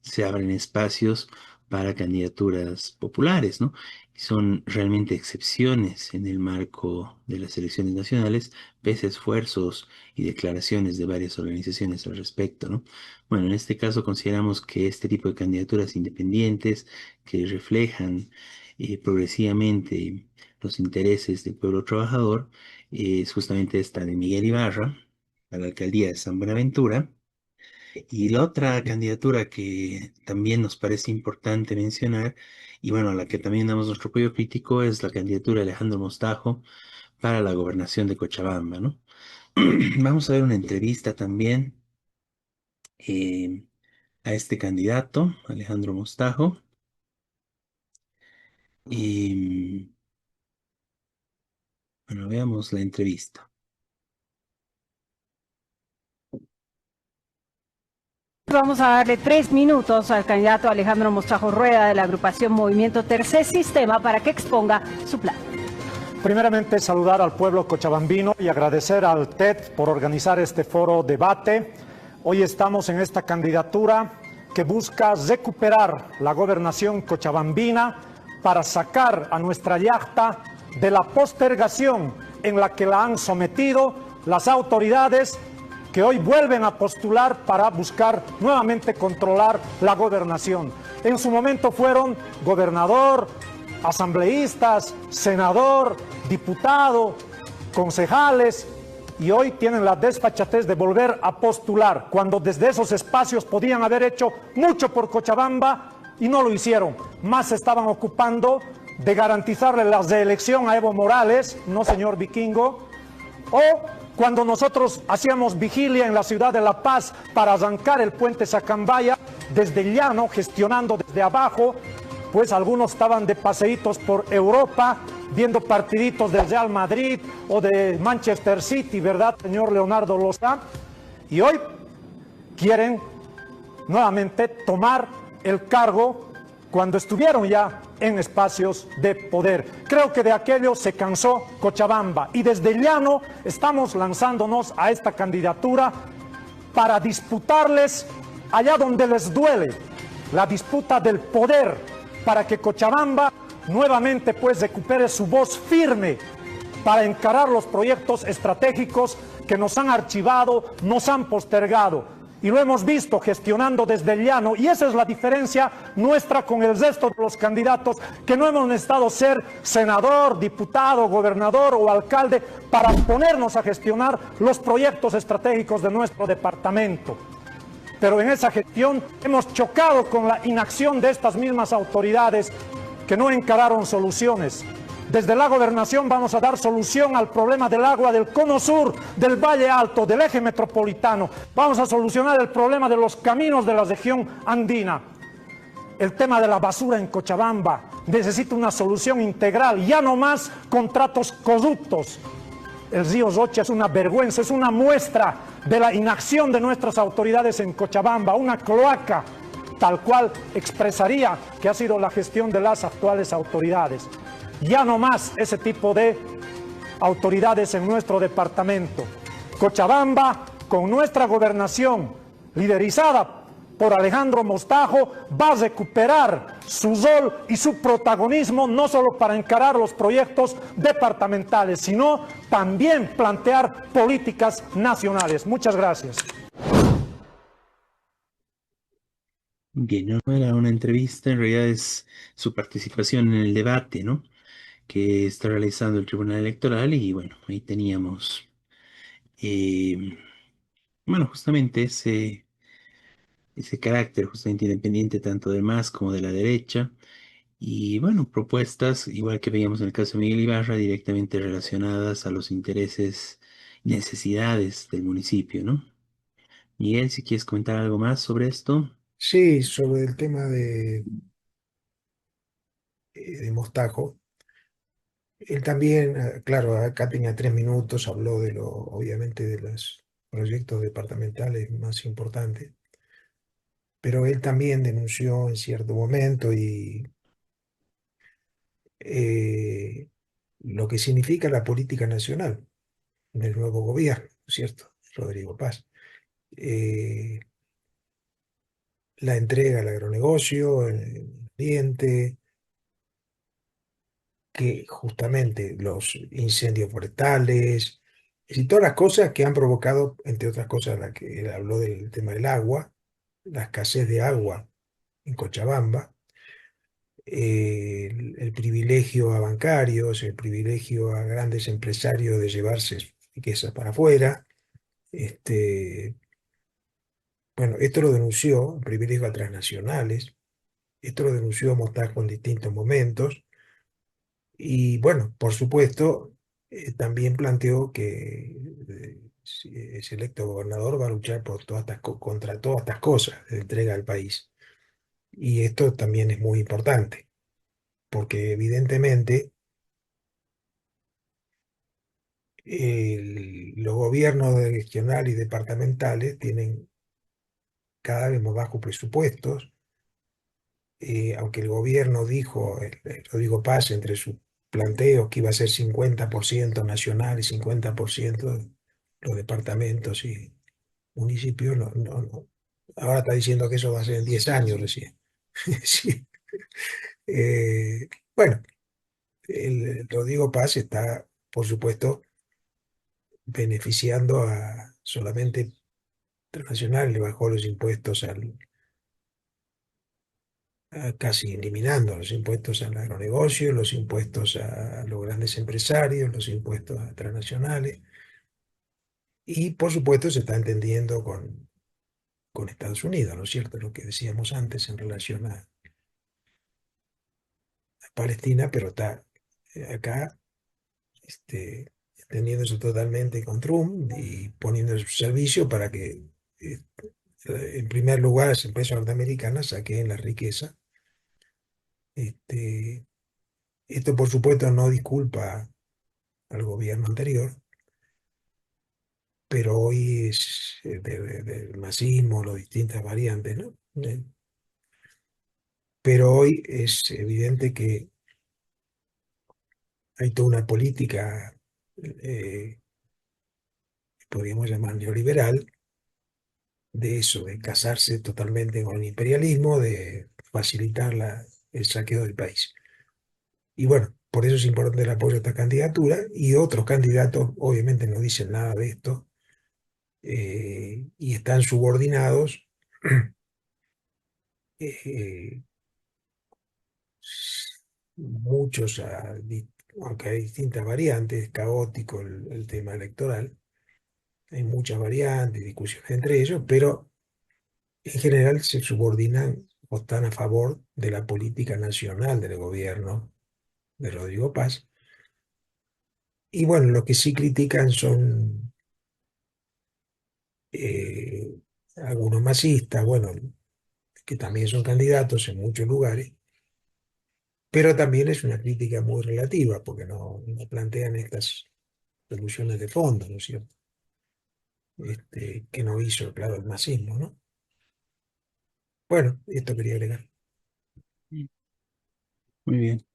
S2: se abren espacios para candidaturas populares, ¿no? Son realmente excepciones en el marco de las elecciones nacionales, pese a esfuerzos y declaraciones de varias organizaciones al respecto, ¿no? Bueno, en este caso consideramos que este tipo de candidaturas independientes que reflejan progresivamente los intereses del pueblo trabajador es justamente esta de Miguel Ibarra a la alcaldía de San Buenaventura. Y la otra candidatura que también nos parece importante mencionar, y bueno, a la que también damos nuestro apoyo crítico, es la candidatura de Alejandro Mostajo para la gobernación de Cochabamba, ¿no? Vamos a ver una entrevista también eh, a este candidato, Alejandro Mostajo. Y bueno, veamos la entrevista.
S5: Vamos a darle 3 minutos al candidato Alejandro Mostajo Rueda de la agrupación Movimiento Tercer Sistema para que exponga su plan.
S6: Primeramente, saludar al pueblo cochabambino y agradecer al TED por organizar este foro debate. Hoy estamos en esta candidatura que busca recuperar la gobernación cochabambina para sacar a nuestra yacta de la postergación en la que la han sometido las autoridades que hoy vuelven a postular para buscar nuevamente controlar la gobernación. En su momento fueron gobernador, asambleístas, senador, diputado, concejales, y hoy tienen la desfachatez de volver a postular, cuando desde esos espacios podían haber hecho mucho por Cochabamba y no lo hicieron. Más se estaban ocupando de garantizarle la reelección a Evo Morales, no señor Vikingo, o cuando nosotros hacíamos vigilia en la ciudad de La Paz para arrancar el puente Sacambaya desde el llano, gestionando desde abajo, pues algunos estaban de paseitos por Europa, viendo partiditos del Real Madrid o de Manchester City, ¿verdad, señor Leonardo Lozán? Y hoy quieren nuevamente tomar el cargo cuando estuvieron ya en espacios de poder. Creo que de aquello se cansó Cochabamba y desde el llano estamos lanzándonos a esta candidatura para disputarles allá donde les duele, la disputa del poder, para que Cochabamba nuevamente pues recupere su voz firme para encarar los proyectos estratégicos que nos han archivado, nos han postergado. Y lo hemos visto gestionando desde el llano, y esa es la diferencia nuestra con el resto de los candidatos, que no hemos necesitado ser senador, diputado, gobernador o alcalde para ponernos a gestionar los proyectos estratégicos de nuestro departamento. Pero en esa gestión hemos chocado con la inacción de estas mismas autoridades que no encararon soluciones. Desde la gobernación vamos a dar solución al problema del agua del Cono Sur, del Valle Alto, del eje metropolitano. Vamos a solucionar el problema de los caminos de la región andina. El tema de la basura en Cochabamba necesita una solución integral, ya no más contratos corruptos. El río Rocha es una vergüenza, es una muestra de la inacción de nuestras autoridades en Cochabamba, una cloaca, tal cual expresaría que ha sido la gestión de las actuales autoridades. Ya no más ese tipo de autoridades en nuestro departamento. Cochabamba, con nuestra gobernación liderizada por Alejandro Mostajo, va a recuperar su rol y su protagonismo, no solo para encarar los proyectos departamentales, sino también plantear políticas nacionales. Muchas gracias.
S2: Bien, no era una entrevista, en realidad es su participación en el debate, ¿no? Que está realizando el Tribunal Electoral y bueno, ahí teníamos, eh, bueno, justamente ese carácter justamente independiente tanto del MAS como de la derecha y bueno, propuestas, igual que veíamos en el caso de Miguel Ibarra, directamente relacionadas a los intereses y necesidades del municipio, ¿no? Miguel, si quieres comentar algo más sobre esto.
S3: Sí, sobre el tema de Mostajo. Él también, claro, acá tenía 3 minutos, habló obviamente de los proyectos departamentales más importantes, pero él también denunció en cierto momento eh, lo que significa la política nacional del nuevo gobierno, ¿cierto? Rodrigo Paz. La entrega al agronegocio, ambiente, que justamente los incendios forestales, y todas las cosas que han provocado, entre otras cosas, la que él habló del tema del agua, la escasez de agua en Cochabamba, el privilegio a bancarios, el privilegio a grandes empresarios de llevarse su riqueza para afuera. Este, bueno, esto lo denunció, el privilegio a transnacionales, esto lo denunció Mostajo en distintos momentos. Y bueno, por supuesto, también planteó que si es electo gobernador va a luchar por todas contra todas estas cosas de entrega al país. Y esto también es muy importante, porque evidentemente los gobiernos regionales y departamentales tienen cada vez más bajos presupuestos, aunque el gobierno dijo, Rodrigo Paz, entre sus planteos que iba a ser 50% nacional y 50% los departamentos y municipios, no. Ahora está diciendo que eso va a ser en 10 años recién. Sí. Bueno, el Rodrigo Paz está, por supuesto, beneficiando a solamente Internacional, le bajó los impuestos casi eliminando los impuestos al agronegocio, los impuestos a los grandes empresarios, los impuestos a transnacionales, y por supuesto se está entendiendo con Estados Unidos, ¿no es cierto? Lo que decíamos antes en relación a Palestina, pero está acá entendiéndose totalmente con Trump y poniendo en su servicio para que, eh, en primer lugar, las empresas norteamericanas saquen la riqueza. Este, Esto, por supuesto, no disculpa al gobierno anterior, pero hoy es del masismo, las distintas variantes, ¿no? Pero hoy es evidente que hay toda una política, eh, podríamos llamar neoliberal, de eso, de casarse totalmente con el imperialismo, de facilitar el saqueo del país. Y bueno, por eso es importante el apoyo a esta candidatura, y otros candidatos obviamente no dicen nada de esto, y están subordinados, eh, muchos, aunque hay distintas variantes, es caótico el tema electoral, hay muchas variantes, discusiones entre ellos, pero en general se subordinan o están a favor de la política nacional del gobierno de Rodrigo Paz. Y bueno, lo que sí critican son eh, algunos masistas, bueno, que también son candidatos en muchos lugares, pero también es una crítica muy relativa, porque no plantean estas soluciones de fondo, ¿no es cierto? Que no hizo, claro, el masismo, ¿no? Bueno, esto quería agregar.
S2: Muy bien,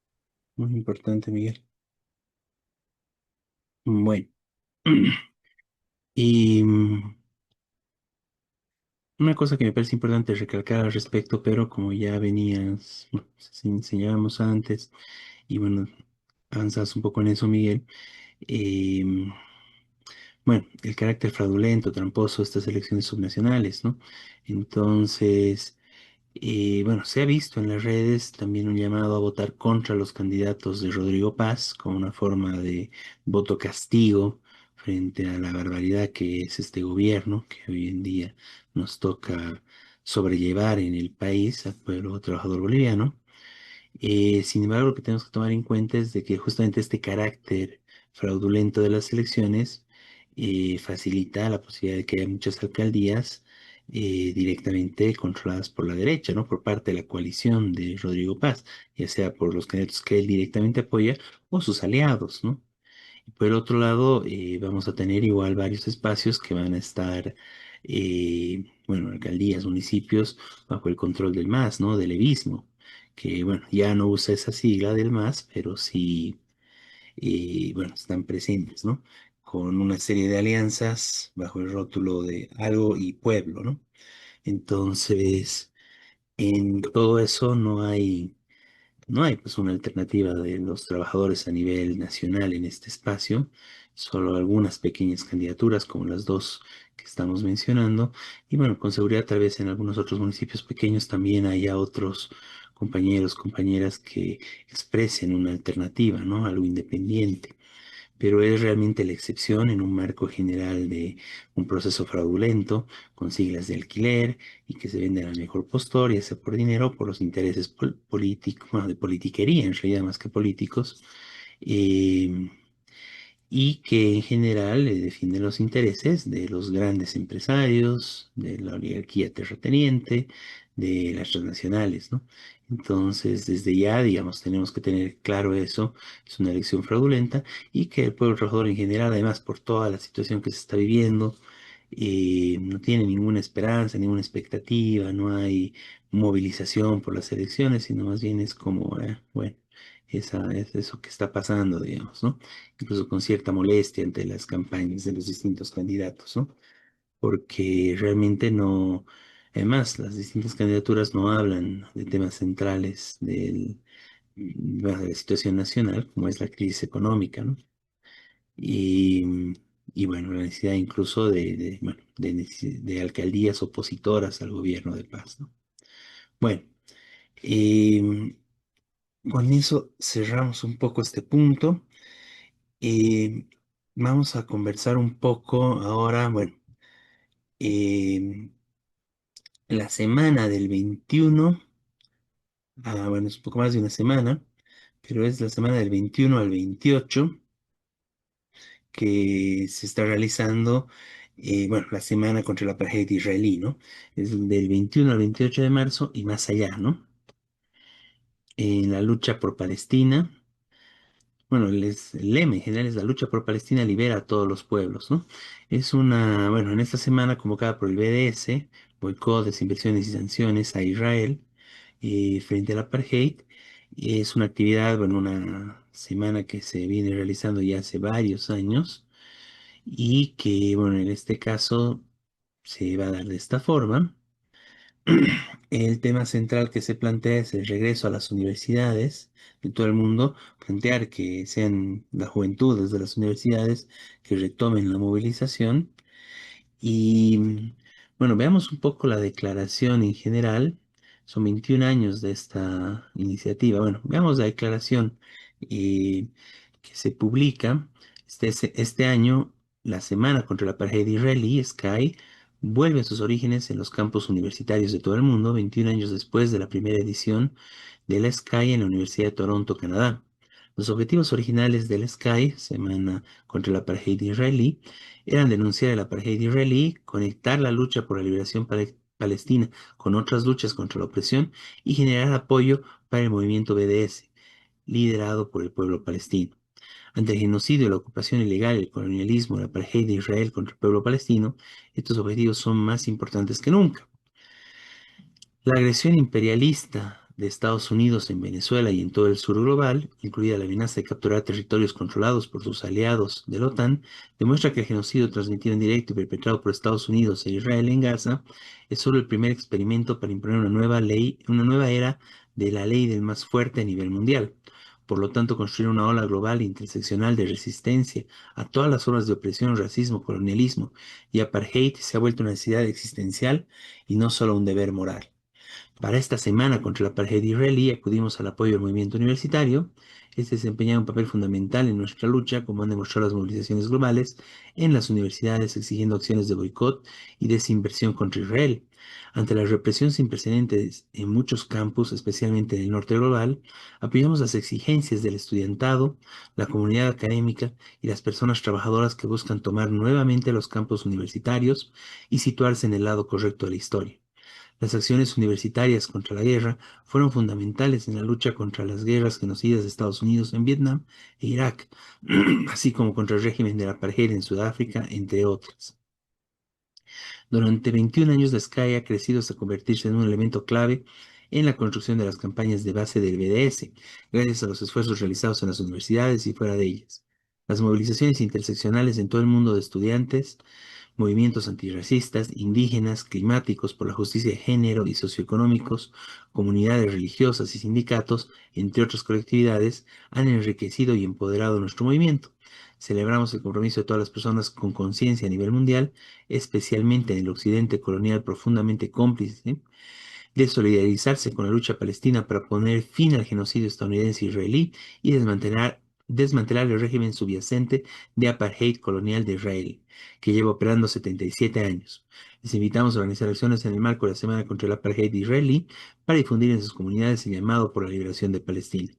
S2: muy importante, Miguel. Bueno, y una cosa que me parece importante recalcar al respecto, pero como ya venías, bueno, enseñábamos antes, y bueno, avanzas un poco en eso, Miguel. em, bueno, el carácter fraudulento, tramposo de estas elecciones subnacionales, ¿no? Entonces, bueno, se ha visto en las redes también un llamado a votar contra los candidatos de Rodrigo Paz como una forma de voto castigo frente a la barbaridad que es este gobierno que hoy en día nos toca sobrellevar en el país al pueblo trabajador boliviano. Sin embargo, lo que tenemos que tomar en cuenta es de que justamente este carácter fraudulento de las elecciones facilita la posibilidad de que haya muchas alcaldías directamente controladas por la derecha, ¿no? Por parte de la coalición de Rodrigo Paz, ya sea por los candidatos que él directamente apoya o sus aliados, ¿no? Y por el otro lado, vamos a tener igual varios espacios que van a estar, bueno, alcaldías, municipios, bajo el control del MAS, ¿no? Del levismo, que, bueno, ya no usa esa sigla del MAS, pero sí, bueno, están presentes, ¿no? Con una serie de alianzas bajo el rótulo de algo y pueblo, ¿no? Entonces, En todo eso no hay pues una alternativa de los trabajadores a nivel nacional en este espacio, solo algunas pequeñas candidaturas como las dos que estamos mencionando. Y bueno, con seguridad tal vez en algunos otros municipios pequeños también haya otros compañeros, compañeras que expresen una alternativa, ¿no? Algo independiente, pero es realmente la excepción en un marco general de un proceso fraudulento con siglas de alquiler y que se venden al mejor postor, ya sea por dinero o por los intereses políticos, bueno, de politiquería en realidad más que políticos, eh, y que en general defiende los intereses de los grandes empresarios, de la oligarquía terrateniente, de las transnacionales, ¿no? Entonces, desde ya, digamos, tenemos que tener claro eso, es una elección fraudulenta y que el pueblo trabajador en general, además, por toda la situación que se está viviendo, no tiene ninguna esperanza, ninguna expectativa, no hay movilización por las elecciones, sino más bien es como, bueno, es eso que está pasando, digamos, ¿no? Incluso con cierta molestia ante las campañas de los distintos candidatos, ¿no? Porque realmente no, además, las distintas candidaturas no hablan de temas centrales bueno, de la situación nacional, como es la crisis económica, ¿no? Y, y bueno, la necesidad incluso bueno, de alcaldías opositoras al gobierno de paz, ¿no? Bueno, em, con eso cerramos un poco este punto. Eh, Vamos a conversar un poco ahora, bueno, em, la semana del 21, bueno, es un poco más de una semana, pero es la semana del 21 al 28 que se está realizando, bueno, la semana contra el apartheid israelí, ¿no? Es del 21 al 28 de marzo y más allá, ¿no? En la lucha por Palestina. Bueno, el lema en general es la lucha por Palestina libera a todos los pueblos, ¿no? Bueno, en esta semana convocada por el BDS, boicot, desinversiones y sanciones a Israel frente al apartheid, es una actividad, bueno, una semana que se viene realizando ya hace varios años y que, bueno, en este caso se va a dar de esta forma. El tema central que se plantea es el regreso a las universidades de todo el mundo, plantear que sean las juventudes de las universidades que retomen la movilización y bueno, veamos un poco la declaración en general. Son 21 años de esta iniciativa. Bueno, veamos la declaración eh, que se publica este año. La Semana contra la Apartheid Israelí, SCAI, vuelve a sus orígenes en los campus universitarios de todo el mundo, 21 años después de la primera edición de la SCAI en la Universidad de Toronto, Canadá. Los objetivos originales del SCAI, Semana contra la Apartheid Israelí, eran denunciar el apartheid israelí, conectar la lucha por la liberación palestina con otras luchas contra la opresión y generar apoyo para el movimiento BDS, liderado por el pueblo palestino. Ante el genocidio, la ocupación ilegal, el colonialismo, el apartheid de Israel contra el pueblo palestino, estos objetivos son más importantes que nunca. La agresión imperialista de Estados Unidos en Venezuela y en todo el sur global, incluida la amenaza de capturar territorios controlados por sus aliados de la OTAN, demuestra que el genocidio transmitido en directo y perpetrado por Estados Unidos e Israel en Gaza es solo el primer experimento para imponer una nueva ley, una nueva era de la ley del más fuerte a nivel mundial. Por lo tanto, construir una ola global e interseccional de resistencia a todas las formas de opresión, racismo, colonialismo y apartheid se ha vuelto una necesidad existencial y no solo un deber moral. Para esta semana contra la apartheid israelí acudimos al apoyo del movimiento universitario. Este desempeña un papel fundamental en nuestra lucha, como han demostrado las movilizaciones globales en las universidades exigiendo acciones de boicot y desinversión contra Israel. Ante la represión sin precedentes en muchos campus, especialmente en el norte global, apoyamos las exigencias del estudiantado, la comunidad académica y las personas trabajadoras que buscan tomar nuevamente los campus universitarios y situarse en el lado correcto de la historia. Las acciones universitarias contra la guerra fueron fundamentales en la lucha contra las guerras genocidas de Estados Unidos en Vietnam e Irak, así como contra el régimen de la apartheid en Sudáfrica, entre otras. Durante 21 años, la SCAI ha crecido hasta convertirse en un elemento clave en la construcción de las campañas de base del BDS, gracias a los esfuerzos realizados en las universidades y fuera de ellas. Las movilizaciones interseccionales en todo el mundo de estudiantes movimientos antirracistas, indígenas, climáticos, por la justicia de género y socioeconómicos, comunidades religiosas y sindicatos, entre otras colectividades, han enriquecido y empoderado nuestro movimiento. Celebramos el compromiso de todas las personas con conciencia a nivel mundial, especialmente en el occidente colonial profundamente cómplice, de solidarizarse con la lucha palestina para poner fin al genocidio estadounidense e israelí y desmantelar el régimen subyacente de apartheid colonial de Israel, que lleva operando 77 años. Les invitamos a organizar acciones en el marco de la Semana contra el Apartheid israelí para difundir en sus comunidades el llamado por la liberación de Palestina.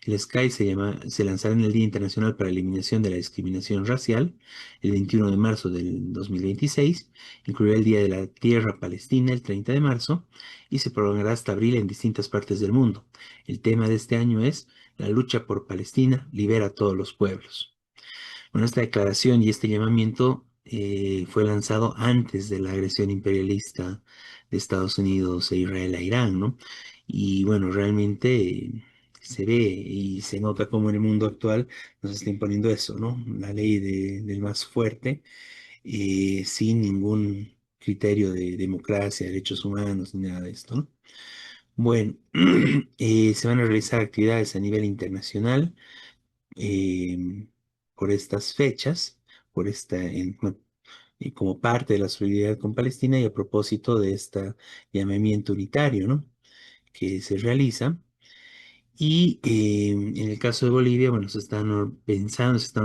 S2: El SKY se lanzará en el Día Internacional para la Eliminación de la Discriminación Racial, el 21 de marzo del 2026, incluirá el Día de la Tierra Palestina, el 30 de marzo, y se prolongará hasta abril en distintas partes del mundo. El tema de este año es La lucha por Palestina libera a todos los pueblos. Bueno, esta declaración y este llamamiento fue lanzado antes de la agresión imperialista de Estados Unidos e Israel a Irán, ¿no? Y bueno, realmente se ve y se nota cómo en el mundo actual nos está imponiendo eso, ¿no? La ley del más fuerte, sin ningún criterio de democracia, derechos humanos, ni nada de esto, ¿no? Bueno, se van a realizar actividades a nivel internacional eh, por estas fechas, bueno, y como parte de la solidaridad con Palestina y a propósito de este llamamiento unitario, ¿no? Que se realiza. Y en el caso de Bolivia, bueno, se están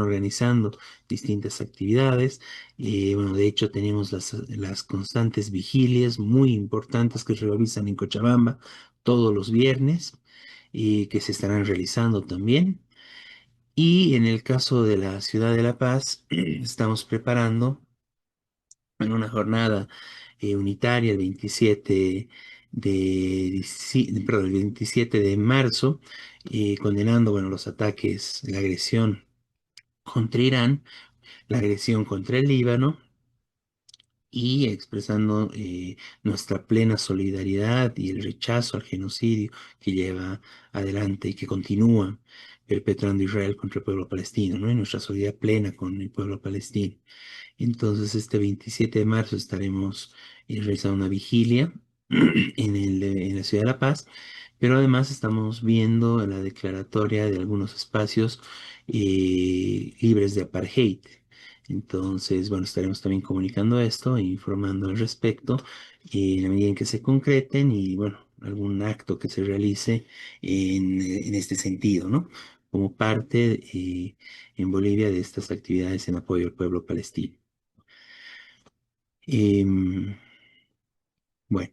S2: organizando distintas actividades. Bueno, de hecho, tenemos las constantes vigilias muy importantes que se realizan en Cochabamba todos los viernes y que se estarán realizando también. Y en el caso de la ciudad de La Paz, estamos preparando en una jornada unitaria el 27 perdón, el 27 de marzo, condenando, bueno, los ataques, la agresión contra Irán, la agresión contra el Líbano y expresando nuestra plena solidaridad y el rechazo al genocidio que lleva adelante y que continúa perpetrando Israel contra el pueblo palestino, ¿no? Y nuestra solidaridad plena con el pueblo palestino. Entonces, este 27 de marzo estaremos realizando una vigilia en la ciudad de La Paz, pero además estamos viendo la declaratoria de algunos espacios libres de apartheid. Entonces, bueno, estaremos también comunicando esto e informando al respecto en la medida en que se concreten y, bueno, algún acto que se realice en este sentido, ¿no? Como parte en Bolivia de estas actividades en apoyo al pueblo palestino. Em, bueno,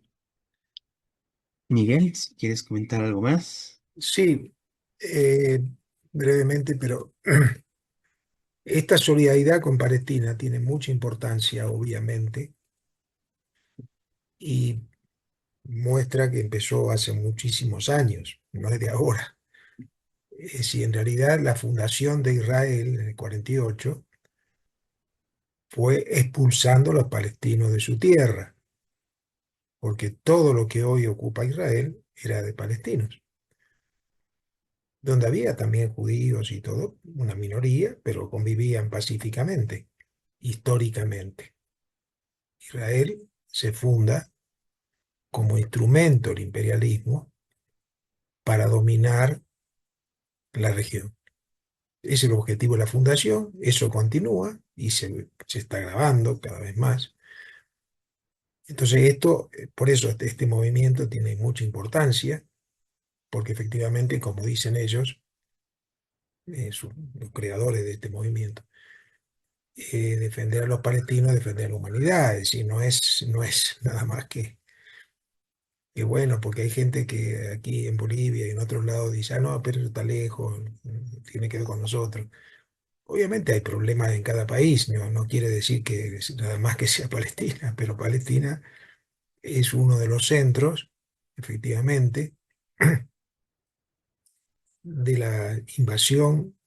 S2: Miguel, si quieres comentar algo más.
S3: Sí, eh, brevemente, pero esta solidaridad con Palestina tiene mucha importancia, obviamente, y muestra que empezó hace muchísimos años, no es de ahora. Es decir, en realidad la fundación de Israel en el 48 fue expulsando a los palestinos de su tierra, porque todo lo que hoy ocupa Israel era de palestinos, donde había también judíos y todo, una minoría, pero convivían pacíficamente, históricamente. Israel se funda como instrumento del imperialismo para dominar la región. Ese es el objetivo de la fundación, eso continúa y se está grabando cada vez más. Entonces esto, por eso este movimiento tiene mucha importancia, porque efectivamente, como dicen ellos, los creadores de este movimiento, defender a los palestinos, defender a la humanidad, es decir, no es nada más que bueno, porque hay gente que aquí en Bolivia y en otros lados dice, ah, no, pero eso está lejos, tiene que ver con nosotros. Obviamente hay problemas en cada país, no quiere decir que nada más que sea Palestina, pero Palestina es uno de los centros, efectivamente, de la invasión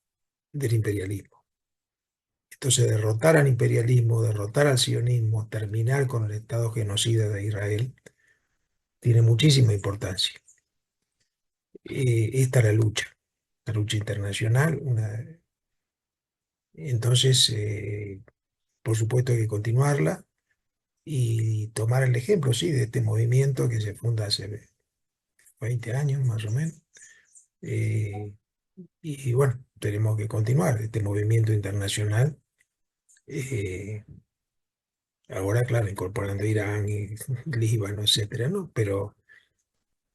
S3: del imperialismo. Entonces, derrotar al imperialismo, derrotar al sionismo, terminar con el Estado genocida de Israel, tiene muchísima importancia. Esta es la lucha internacional. Entonces, por supuesto hay que continuarla y tomar el ejemplo, sí, de este movimiento que se funda hace 20 años más o menos. Eh, y bueno, tenemos que continuar este movimiento internacional. eh, Ahora, claro, incorporando Irán y Líbano, etcétera, ¿no? Pero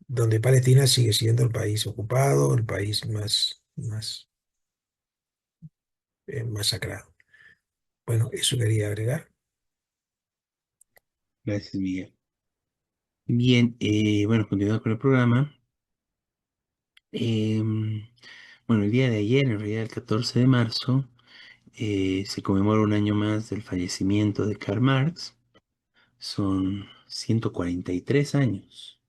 S3: donde Palestina sigue siendo el país ocupado, el país más masacrado. Bueno, eso quería agregar.
S2: Gracias, Miguel. Bien, bueno, continuando con el programa. Em, bueno, el día de ayer, en realidad el 14 de marzo, se conmemora un año más del fallecimiento de Karl Marx. Son 143 años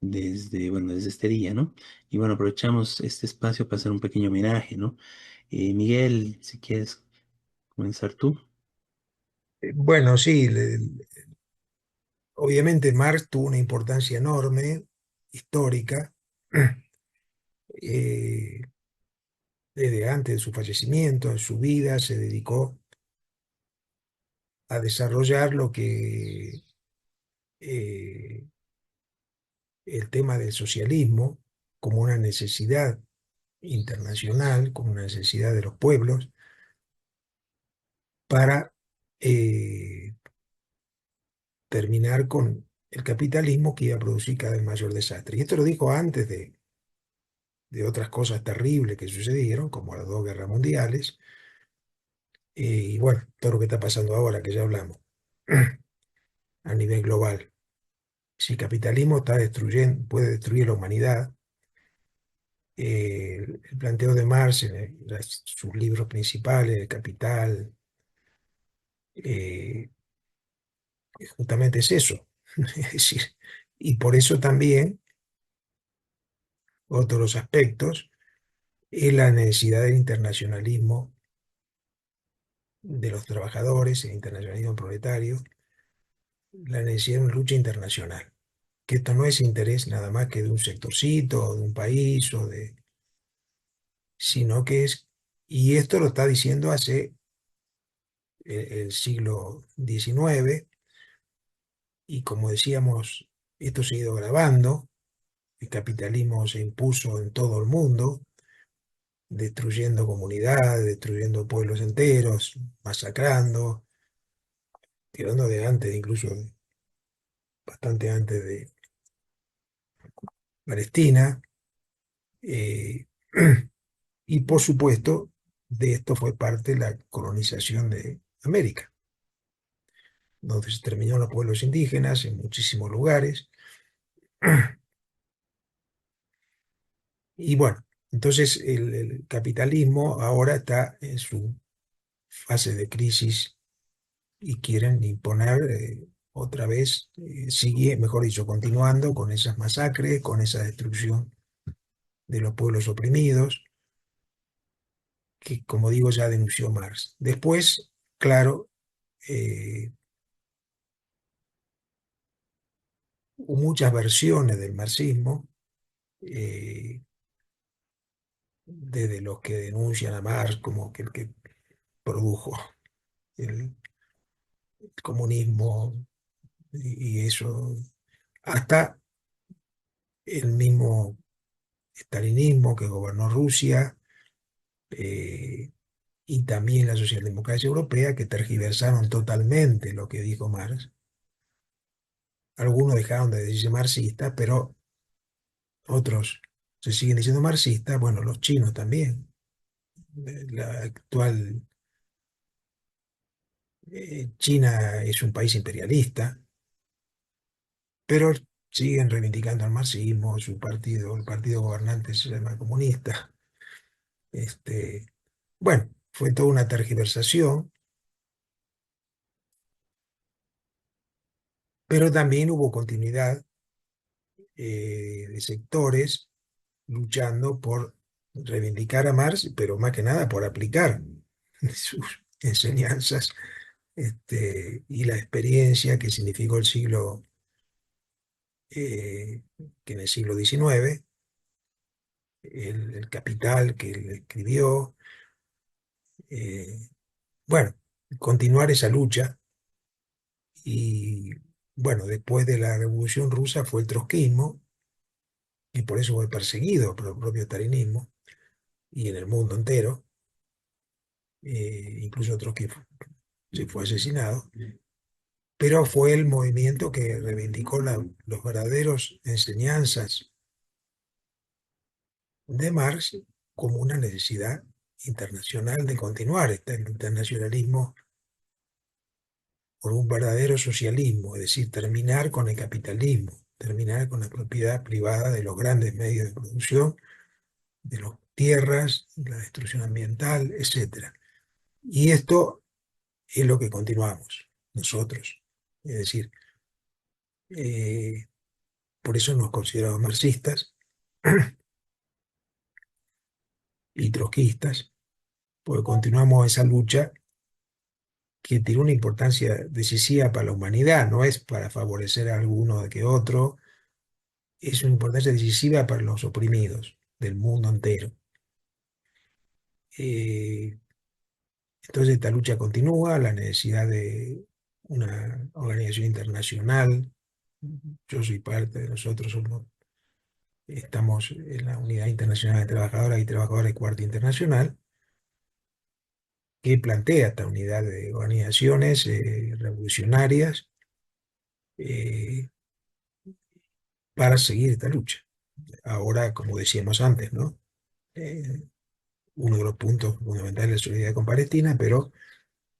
S2: desde, bueno, desde este día, ¿no? Y bueno, aprovechamos este espacio para hacer un pequeño homenaje, ¿no? Miguel, si quieres comenzar tú.
S3: Bueno, sí, obviamente Marx tuvo una importancia enorme, histórica, eh, desde antes de su fallecimiento, en su vida, se dedicó a desarrollar lo que eh, el tema del socialismo como una necesidad internacional, como una necesidad de los pueblos, para eh, terminar con el capitalismo que iba a producir cada vez mayor desastre. Y esto lo dijo antes de otras cosas terribles que sucedieron, como las dos guerras mundiales, y bueno, todo lo que está pasando ahora, que ya hablamos, a nivel global. Si el capitalismo está destruyendo, puede destruir la humanidad, el planteo de Marx en sus libros principales, El Capital, eh, justamente es eso. Es decir, y por eso también, otro de los aspectos, es la necesidad del internacionalismo de los trabajadores, el internacionalismo proletario, la necesidad de una lucha internacional. Que esto no es interés nada más que de un sectorcito, o de un país, sino que es, y esto lo está diciendo hace el siglo XIX, y como decíamos, esto se ha ido grabando, el capitalismo se impuso en todo el mundo, destruyendo comunidades, destruyendo pueblos enteros, masacrando, tirando de antes, incluso bastante antes de Palestina, eh, y por supuesto, de esto fue parte la colonización de América, donde se terminaron los pueblos indígenas en muchísimos lugares. Y bueno, entonces el capitalismo ahora está en su fase de crisis y quieren imponer otra vez, sigue, mejor dicho, continuando con esas masacres, con esa destrucción de los pueblos oprimidos, que como digo ya denunció Marx. Después, claro, eh, hubo muchas versiones del marxismo, eh, desde los que denuncian a Marx como que el que produjo el comunismo y eso, hasta el mismo estalinismo que gobernó Rusia, eh, y también la socialdemocracia europea, que tergiversaron totalmente lo que dijo Marx. Algunos dejaron de decirse marxistas, pero otros se siguen diciendo marxistas, bueno, los chinos también. La actual China es un país imperialista, pero siguen reivindicando el marxismo, su partido, el partido gobernante se llama comunista. Este, bueno, fue toda una tergiversación, pero también hubo continuidad de sectores luchando por reivindicar a Marx, pero más que nada por aplicar sus enseñanzas, y la experiencia que significó el siglo, que en el siglo XIX, el Capital que él escribió, eh, bueno, continuar esa lucha. Y bueno, después de la Revolución Rusa fue el trotskismo, y por eso fue perseguido por el propio stalinismo y en el mundo entero. Incluso Trotsky se fue asesinado, pero fue el movimiento que reivindicó los verdaderos enseñanzas de Marx como una necesidad internacional de continuar este internacionalismo por un verdadero socialismo, es decir, terminar con el capitalismo, terminar con la propiedad privada de los grandes medios de producción, de las tierras, la destrucción ambiental, etc. Y esto es lo que continuamos nosotros. Es decir, eh, por eso nos consideramos marxistas y trotskistas, porque continuamos esa lucha que tiene una importancia decisiva para la humanidad, no es para favorecer a alguno de que otro, es una importancia decisiva para los oprimidos del mundo entero. Eh, entonces esta lucha continúa, la necesidad de una organización internacional. Yo soy parte de nosotros, estamos en la Unidad Internacional de Trabajadoras y Trabajadores Cuarta Internacional, que plantea esta unidad de organizaciones revolucionarias eh, para seguir esta lucha. Ahora, como decíamos antes, ¿no? Eh, Uno de los puntos fundamentales de la solidaridad con Palestina, pero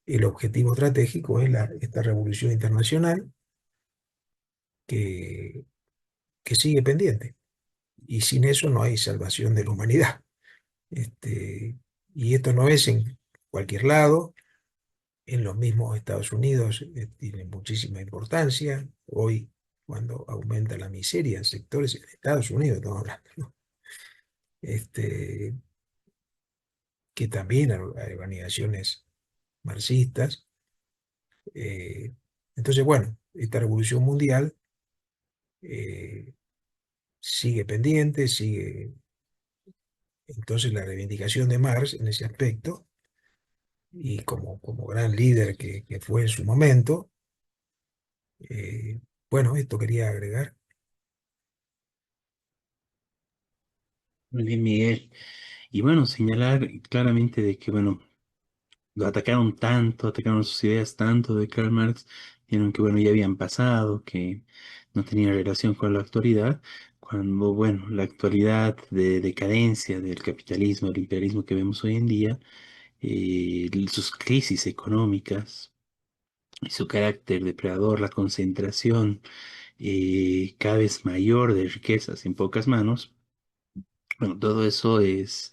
S3: el objetivo estratégico es esta revolución internacional que, que sigue pendiente. Y sin eso no hay salvación de la humanidad. Y esto no es en cualquier lado. En los mismos Estados Unidos tiene muchísima importancia. Hoy, cuando aumenta la miseria en sectores en Estados Unidos, estamos hablando, ¿no? Que también hay organizaciones marxistas. eh, entonces, bueno, esta revolución mundial eh, sigue pendiente, sigue. Entonces, la reivindicación de Marx en ese aspecto, y como gran líder que fue en su momento, bueno, esto quería agregar.
S2: Muy bien, Miguel. Y bueno, señalar claramente de que, bueno, lo atacaron tanto, atacaron sus ideas tanto de Karl Marx, vieron que, bueno, ya habían pasado, que no tenía relación con la actualidad, cuando, bueno, la actualidad de decadencia del capitalismo, del imperialismo que vemos hoy en día, sus crisis económicas y su carácter depredador, la concentración cada vez mayor de riquezas en pocas manos, bueno, todo eso es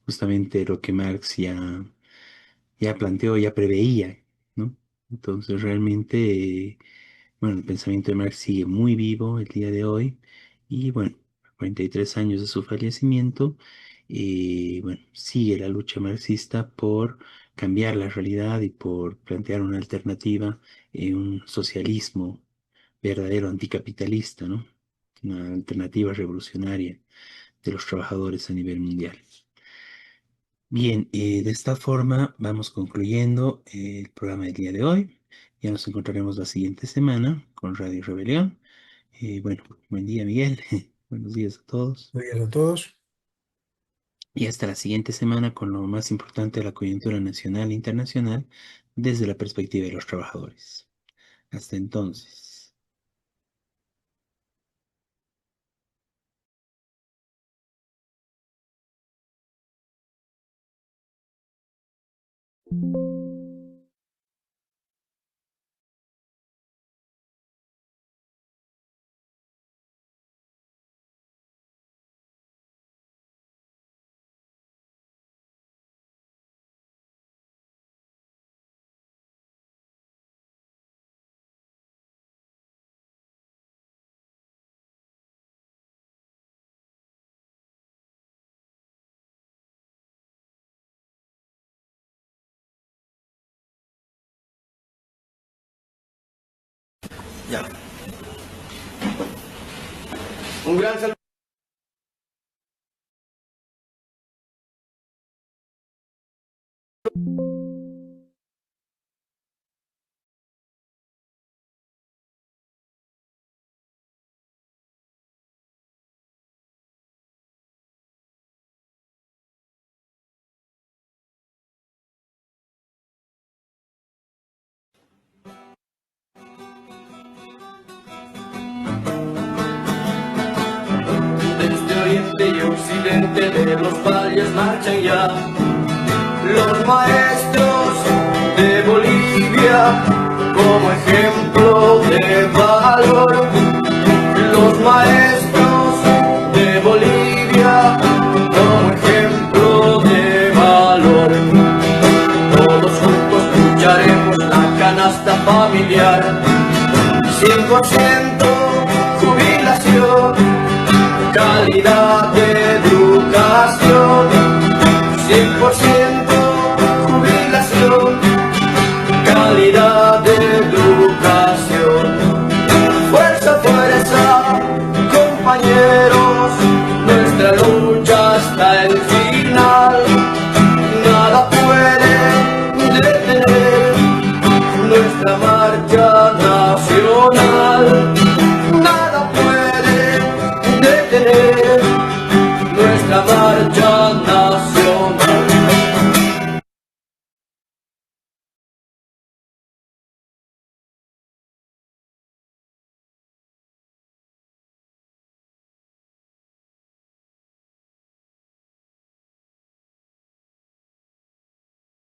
S2: justamente lo que Marx ya planteó, ya preveía, ¿no? Entonces realmente, bueno, el pensamiento de Marx sigue muy vivo el día de hoy y bueno, a 43 años de su fallecimiento, bueno, sigue la lucha marxista por cambiar la realidad y por plantear una alternativa, un socialismo verdadero anticapitalista, ¿no? Una alternativa revolucionaria de los trabajadores a nivel mundial. Bien, de esta forma vamos concluyendo el programa del día de hoy. Ya nos encontraremos la siguiente semana con Radio Rebelión. Bueno, buen día, Miguel. Buenos días a todos.
S3: Buenos días a todos.
S2: Y hasta la siguiente semana con lo más importante de la coyuntura nacional e internacional desde la perspectiva de los trabajadores. Hasta entonces.
S1: Ya. Un gran saludo. occidente de los valles marchan ya los maestros de Bolivia como ejemplo de valor. Los maestros de Bolivia como ejemplo de valor. Todos juntos lucharemos la canasta familiar. 100% jubilación, calidad de educación. 100% jubilación, calidad de educación. Fuerza, fuerza, compañeros, nuestra lucha hasta el final.